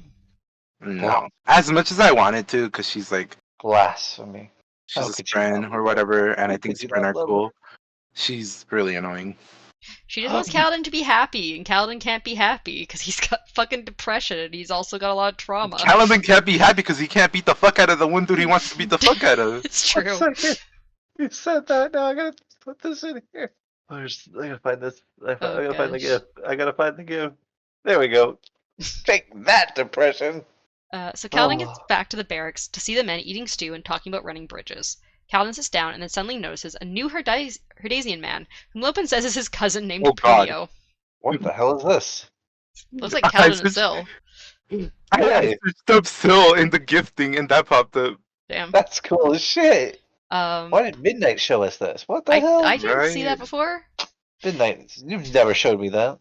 No. As much as I wanted to, because she's like, Blasphemy. she's How a could you not Spren or love whatever, and I How think could you Spren not are love cool. She's really annoying. She just wants Kaladin to be happy, and Kaladin can't be happy because he's got fucking depression and he's also got a lot of trauma. Kaladin can't be happy because he can't beat the fuck out of the one dude he wants to beat the fuck out of. It's true. You said that. Now I gotta put this in here. I gotta find this. I gotta find the gosh. gift. I gotta find the gift. There we go. Take that, depression. So Kaladin Oh. gets back to the barracks to see the men eating stew and talking about running bridges. Kaladin sits down and then suddenly notices a new Herdasian man, whom Lopin says is his cousin named Oh, God. Punio. What the hell is this? Looks like I Kaladin and just- Syl. I Hey. searched up Syl in the gifting and that popped up. Damn. That's cool as shit. Why did Midnight show us this? What the hell? I didn't see that Right. before. Midnight, you've never showed me that.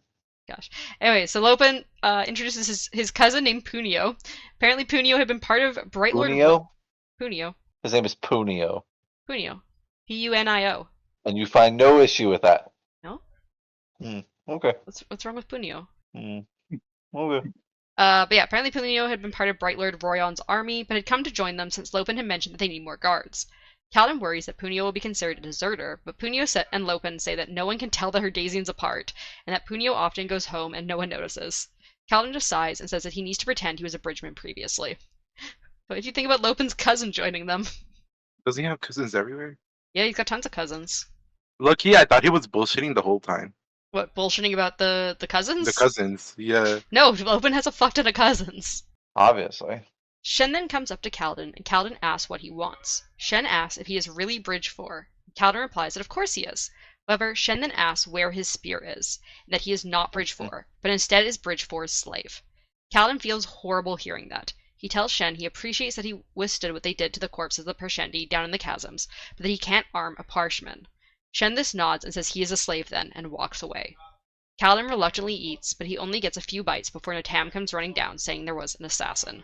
Gosh. Anyway, so Lopin introduces his cousin named Punio. Apparently Punio had been part of Bright Lord... Punio? Punio. His name is Punio. Punio. Punio. And you find no issue with that. No? Okay. What's wrong with Punio? Okay. But yeah, apparently Punio had been part of Bright Lord Royon's army, but had come to join them since Lopin had mentioned that they need more guards. Kaladin worries that Punio will be considered a deserter, but Punio and Lopin say that no one can tell the Herdasians apart, and that Punio often goes home and no one notices. Kaladin just sighs and says that he needs to pretend he was a bridgeman previously. But if you think about Lopin's cousin joining them, Does he have cousins everywhere? yeah, he's got tons of cousins. Look, I thought he was bullshitting the whole time. What, bullshitting about the cousins? The cousins, yeah. No, Lopin has a fuck ton of cousins. Obviously. Shen then comes up to Kaladin, and Kaladin asks what he wants. Shen asks if he is really Bridge 4. Kaladin replies that of course he is. However, Shen then asks where his spear is, and that he is not Bridge 4, but instead is Bridge 4's slave. Kaladin feels horrible hearing that. He tells Shen he appreciates that he withstood what they did to the corpses of the Pershendi down in the chasms, but that he can't arm a parshman. Shen this nods and says he is a slave then, and walks away. Kaladin reluctantly eats, but he only gets a few bites before Natam comes running down, saying there was an assassin.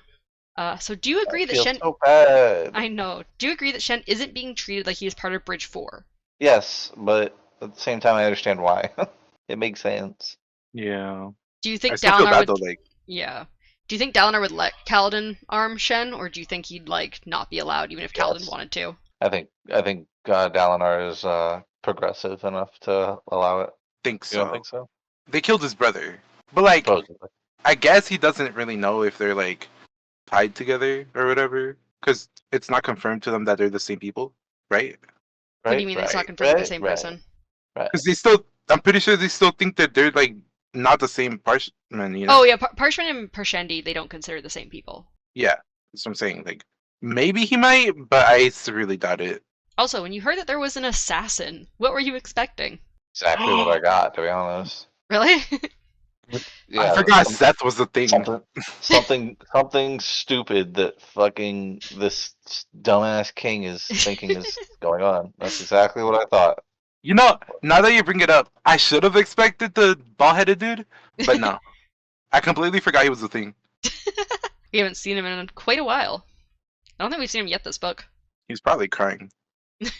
So do you agree I that feel Shen... so bad. I know. Do you agree that Shen isn't being treated like he is part of Bridge 4? Yes, but at the same time, I understand why. It makes sense. Yeah. Do you I think still feel Dalinar bad would... though, like, Yeah. Do you think Dalinar would let Kaladin arm Shen, or do you think he'd, like, not be allowed even if Kaladin Yes. wanted to? I think Dalinar is progressive enough to allow it. think You so. don't think so? They killed his brother. But like, Supposedly. I guess he doesn't really know if they're like tied together or whatever, because it's not confirmed to them that they're the same people, right? What do you mean it's not confirmed they're the same person? Because they still, I'm pretty sure they still think that they're like not the same parchment, you know? Oh yeah, Parchment and Pershendi, they don't consider the same people. Yeah, that's what I'm saying. Like, maybe he might, but I really doubt it. Also, when you heard that there was an assassin, what were you expecting? Exactly what I got, to be honest. Really? I forgot Seth was the thing. Something stupid that fucking this dumbass king is thinking is going on. That's exactly what I thought. You know, now that you bring it up, I should have expected the bald-headed dude, but no. I completely forgot he was the thing. We haven't seen him in quite a while. I don't think we've seen him yet this book. He's probably crying.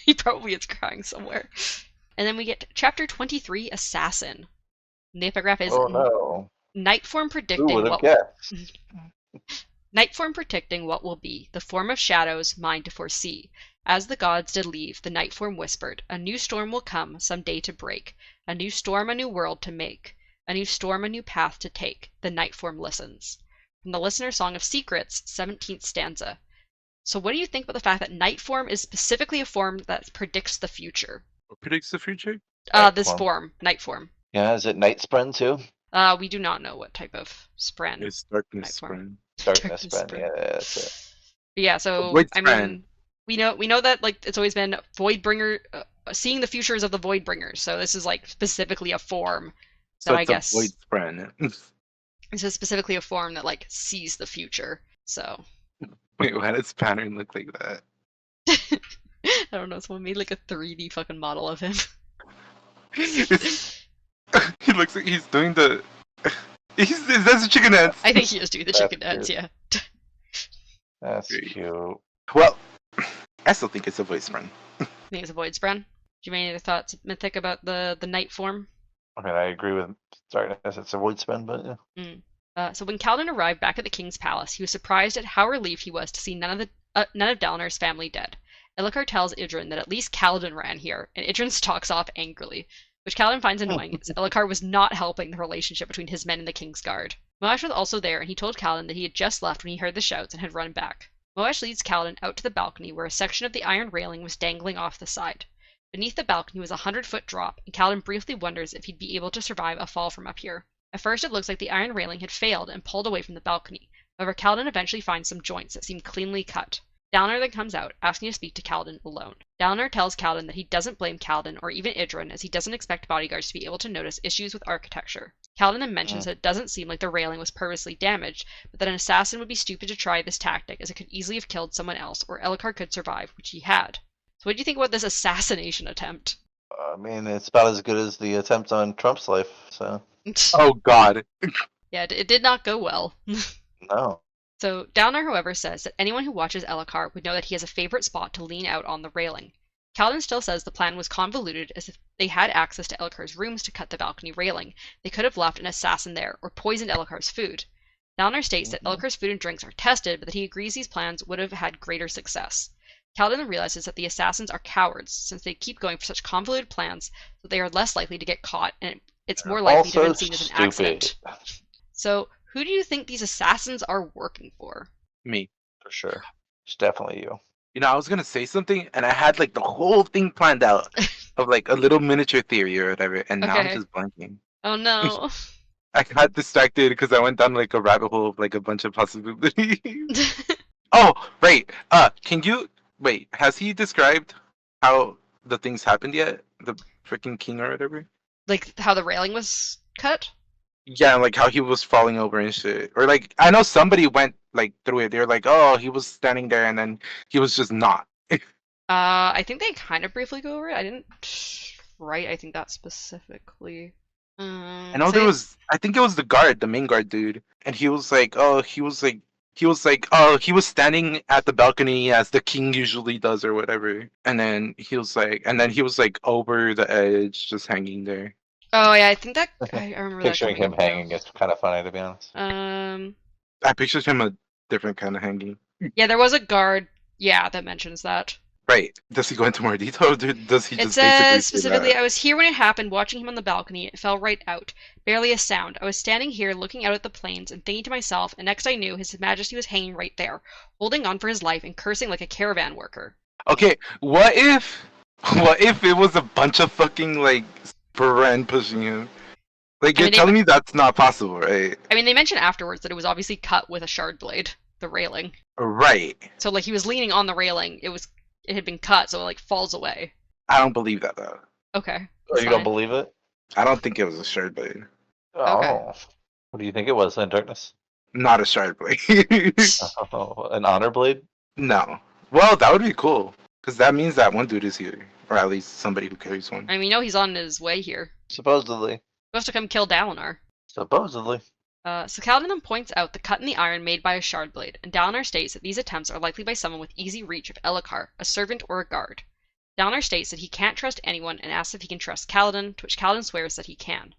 He probably is crying somewhere. And then we get Chapter 23, Assassin. The epigraph is Oh no. Nightform Who predicting would have what guessed? Nightform predicting what will be, the form of shadows, mine to foresee. As the gods did leave, the Nightform whispered, a new storm will come, some day to break. A new storm, a new world to make. A new storm, a new path to take. The Nightform listens. From the Listener Song of Secrets, 17th stanza. So what do you think about the fact that Nightform is specifically a form that predicts the future? What predicts the future? This Nightform. form, Nightform. Yeah, is it Night Spren too? We do not know what type of spren. It's darkness, Nightform. friend. Darkness Darkness Spren. Yeah, that's it. But yeah, so Void I Spren. mean, we know that like it's always been Voidbringer, seeing the futures of the Voidbringers. So this is like specifically a form So that I it's a guess void friend. this is specifically a form that like sees the future. So Wait, why does pattern look like that? I don't know. Someone made like a 3D fucking model of him. It's- he looks like he's doing the. That's a chicken dance. I think he is doing the That's chicken dance. cute. Yeah. That's Great. cute. Well, I still think it's a voice friend. I think it's a void spren. Do you have any other thoughts, Mythic, about the night form? I mean, I agree with Darkness. It's a void spin, but yeah. So when Kaladin arrived back at the king's palace, he was surprised at how relieved he was to see none of Dalinar's family dead. Elhokar tells Idrun that at least Kaladin ran here, and Idrun stalks off angrily, which Kaladin finds annoying, as Elhokar was not helping the relationship between his men and the king's guard. Moash was also there, and he told Kaladin that he had just left when he heard the shouts and had run back. Moash leads Kaladin out to the balcony where a section of the iron railing was dangling off the side. Beneath the balcony was a 100-foot drop, and Kaladin briefly wonders if he'd be able to survive a fall from up here. At first it looks like the iron railing had failed and pulled away from the balcony. However, Kaladin eventually finds some joints that seem cleanly cut. Dalinar then comes out, asking to speak to Kaladin alone. Dalinar tells Kaladin that he doesn't blame Kaladin or even Idrun, as he doesn't expect bodyguards to be able to notice issues with architecture. Kaladin then mentions that it doesn't seem like the railing was purposely damaged, but that an assassin would be stupid to try this tactic, as it could easily have killed someone else, or Elhokar could survive, which he had. So what do you think about this assassination attempt? I mean, it's about as good as the attempt on Trump's life. So Oh God. Yeah, it did not go well. no. So Dalinar, however, says that anyone who watches Elhokar would know that he has a favorite spot to lean out on the railing. Kaladin still says the plan was convoluted, as if they had access to Elhokar's rooms to cut the balcony railing, they could have left an assassin there or poisoned Elhokar's food. Dalinar states that Elhokar's food and drinks are tested, but that he agrees these plans would have had greater success. Kaladin realizes that the assassins are cowards, since they keep going for such convoluted plans that they are less likely to get caught, and it's more likely to have been seen as an accident. So, who do you think these assassins are working for? Me. For sure. It's definitely you. You know, I was gonna say something, and I had like the whole thing planned out of like a little miniature theory or whatever, and now I'm Okay. just blanking. Oh no. I got distracted because I went down like a rabbit hole of like a bunch of possibilities. Oh, right. Can you wait? Has he described how the things happened yet? The freaking king or whatever. Like how the railing was cut? Yeah, like how he was falling over and shit. Or like I know somebody went like through it. They're like, oh, he was standing there and then he was just not. I think they kind of briefly go over it. I didn't write, I think that specifically. I know there was. I think it was the guard, the main guard dude, and he was like, oh, he was standing at the balcony as the king usually does or whatever. And then he was like over the edge, just hanging there. Oh yeah, I think that I remember Picturing that him hanging is kind of funny, to be honest. I pictured him a different kind of hanging. Yeah, there was a guard. Yeah, that mentions that. Right. Does he go into more detail, or does he It just says basically say specifically, that? I was here when it happened, watching him on the balcony. It fell right out. Barely a sound. I was standing here looking out at the plains and thinking to myself, and next I knew, His Majesty was hanging right there, holding on for his life and cursing like a caravan worker. Okay, what if it was a bunch of fucking like Bren pushing him? Like I you're mean, telling me that's not possible, right? I mean, they mentioned afterwards that it was obviously cut with a shard blade, the railing. Right. So like he was leaning on the railing. It had been cut, so it like falls away. I don't believe that though. Okay. Oh, that's you don't fine. believe it? I don't think it was a shard blade. Oh. Okay. What do you think it was then, Darkness? Not a shard blade. Oh, an honor blade? No. Well, that would be cool. Because that means that one dude is here. Or at least somebody who carries one. I mean, we know he's on his way here. Supposedly. Supposed to come kill Dalinar. Supposedly. So Kaladin then points out the cut in the iron made by a shard blade, and Dalinar states that these attempts are likely by someone with easy reach of Elhokar, a servant or a guard. Dalinar states that he can't trust anyone and asks if he can trust Kaladin, to which Kaladin swears that he can.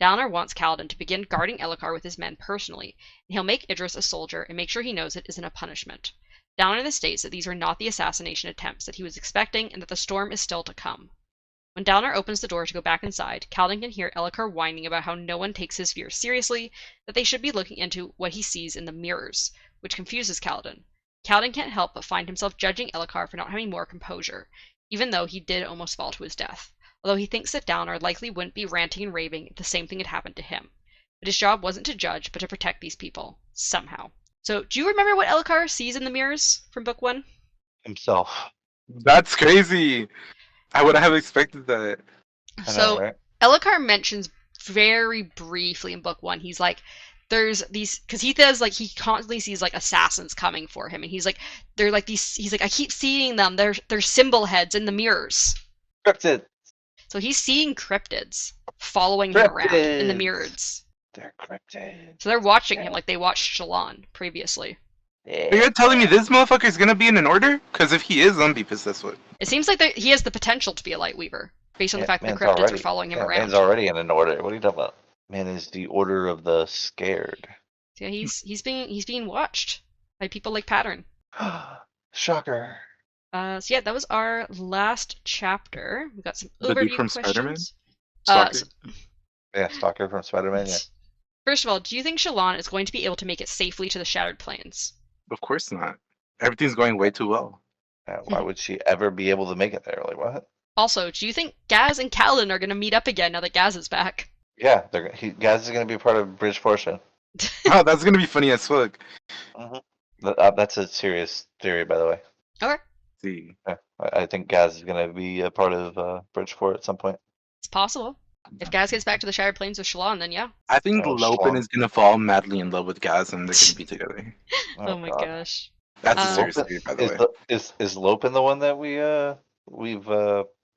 Dalinar wants Kaladin to begin guarding Elhokar with his men personally, and he'll make Idris a soldier and make sure he knows it isn't a punishment. Dalinar then states that these are not the assassination attempts that he was expecting and that the storm is still to come. When Dalinar opens the door to go back inside, Kaladin can hear Elhokar whining about how no one takes his fears seriously, that they should be looking into what he sees in the mirrors, which confuses Kaladin. Kaladin can't help but find himself judging Elhokar for not having more composure, even though he did almost fall to his death, although he thinks that Dalinar likely wouldn't be ranting and raving if the same thing had happened to him. But his job wasn't to judge, but to protect these people, somehow. So, do you remember what Elhokar sees in the mirrors from Book 1? Himself. That's crazy. I wouldn't have expected that. I know, So, right? Elhokar mentions very briefly in Book 1, he's like, there's these, because he says, like, he constantly sees, like, assassins coming for him, and he's like, they're like these, he's like, I keep seeing them, they're symbol heads in the mirrors. Cryptid. So he's seeing cryptids following him around in the Cryptids. mirrors. They're cryptid. So they're watching him like they watched Shallan previously. But you're telling me this motherfucker's gonna be in an order? Because if he is, I'm gonna be pissed as fuck. It seems like he has the potential to be a light weaver, based on the fact that man's cryptids are already following him yeah, around. man's already in an order. What are you talking about? Man is the order of the scared. Yeah, he's being watched by people like Pattern. Shocker. So yeah, that was our last chapter. We got some The dude overview from Spider-Man? questions. Stalker? So- Yeah, Stalker from Spider-Man. Yeah. First of all, do you think Shallan is going to be able to make it safely to the Shattered Plains? Of course not. Everything's going way too well. Why would she ever be able to make it there? Like what? Also, do you think Gaz and Kaladin are going to meet up again now that Gaz is back? Yeah, Gaz is going to be part of Bridge Portion. Oh, that's gonna be funny as fuck. That's a serious theory, by the way. Okay, See. Yeah, I think Gaz is going to be a part of Bridgeport at some point. it's possible. If Gaz gets back to the Shattered Plains with Shallan, then yeah. I think Oh, Lopin Shalom. is gonna fall madly in love with Gaz and they're gonna be together. Oh, my God. gosh. That's a Um, serious theory, by the way. Is Lopin the one that we've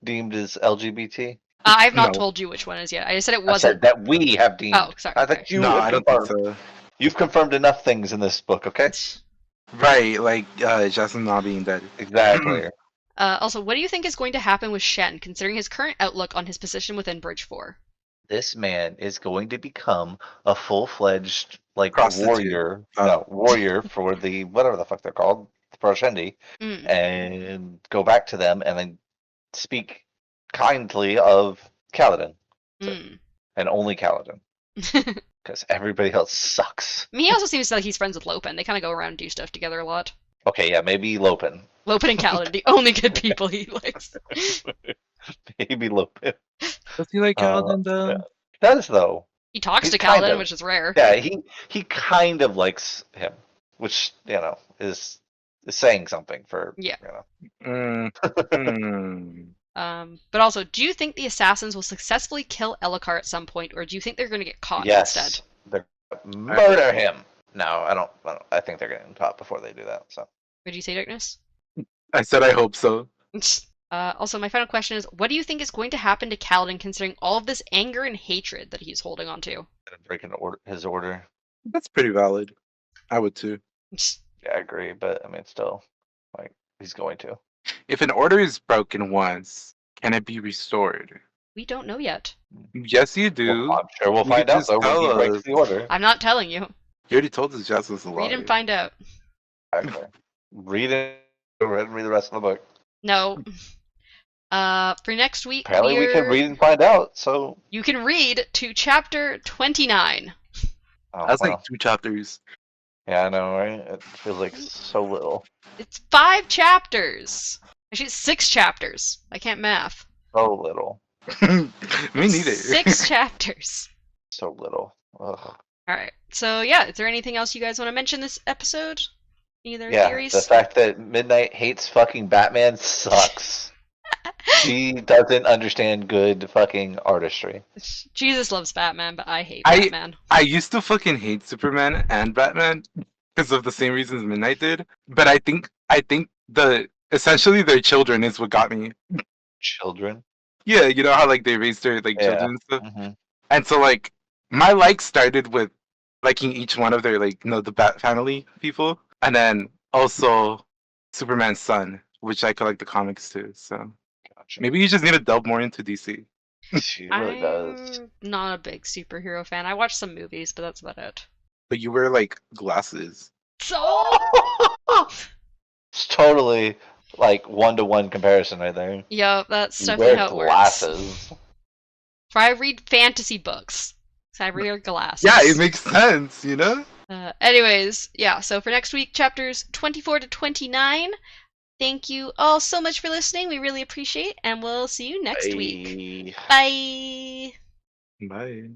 deemed as LGBT? I have not No. told you which one is yet. I said it I wasn't. said that we have deemed. Oh, sorry. I okay. think you No, have I don't think confirmed. so. You've confirmed enough things in this book, okay? Right, like Jasmine not being dead. Exactly. Also, what do you think is going to happen with Shen, considering his current outlook on his position within Bridge 4? This man is going to become a full-fledged Prostitute. warrior. Oh. No, warrior for the whatever the fuck they're called, Proshendi, Mm. and go back to them and then speak kindly of Kaladin Mm. and only Kaladin, I because everybody else sucks. mean, he also seems like he's friends with Lopin. They kind of go around and do stuff together a lot. Okay, yeah, maybe Lopin. Lopin and Kaladin, the only good people he likes. Maybe Lopin. Does he like Kaladin though? yeah. Does though. He talks He's to kind Kaladin, of. which is rare. Yeah, he kind of likes him, which is saying something for Yeah. But also, do you think the assassins will successfully kill Elhokar at some point, or do you think they're going to get caught Yes, instead? they're murder him. No, I don't. I think they're getting caught before they do that. So Would you say, Darkness? I said I hope so. Also, my final question is, what do you think is going to happen to Kaladin considering all of this anger and hatred that he's holding on to? breaking his order. That's pretty valid. I would too. Yeah, I agree, but I mean, still, he's going to. If an order is broken once, can it be restored? We don't know yet. Yes, you do. Well, I'm sure we'll You find could out just though when tell he breaks us. the order. I'm not telling you. You already told us Jasmine's a liar. Read and find out. Actually, read it. Go ahead and read the rest of the book. No. For next week, Apparently, we can read and find out. So you can read to chapter 29. That's like 2 chapters. Yeah, I know, right? It feels like so little. It's 5 chapters. Actually, it's 6 chapters. I can't math. So little. Me neither. 6 chapters. So little. Ugh. Alright, so yeah, is there anything else you guys want to mention this episode? Any other Yeah, theories? the fact that Midnight hates fucking Batman sucks. She doesn't understand good fucking artistry. Jesus loves Batman, but I hate I- Batman. I used to fucking hate Superman and Batman because of the same reasons Midnight did. But I think essentially their children is what got me. Children. Yeah, you know how like they raised their Yeah. children and stuff. Mm-hmm. And so like my started with liking each one of their the Bat family people, and then also Superman's son, which I collect the comics too. So Gotcha. maybe you just need to delve more into DC. She really does. I'm not a big superhero fan. I watch some movies, but that's about it. But you wear like glasses. So It's totally like 1-to-1 comparison right there. yeah, that's You definitely wear how it works. glasses. For I read fantasy books. So I wear glasses. Yeah, it makes sense, you know? Anyways, yeah, so for next week, chapters 24 to 29. Thank you all so much for listening. We really appreciate it, and we'll see you next week. Bye. Bye. Bye.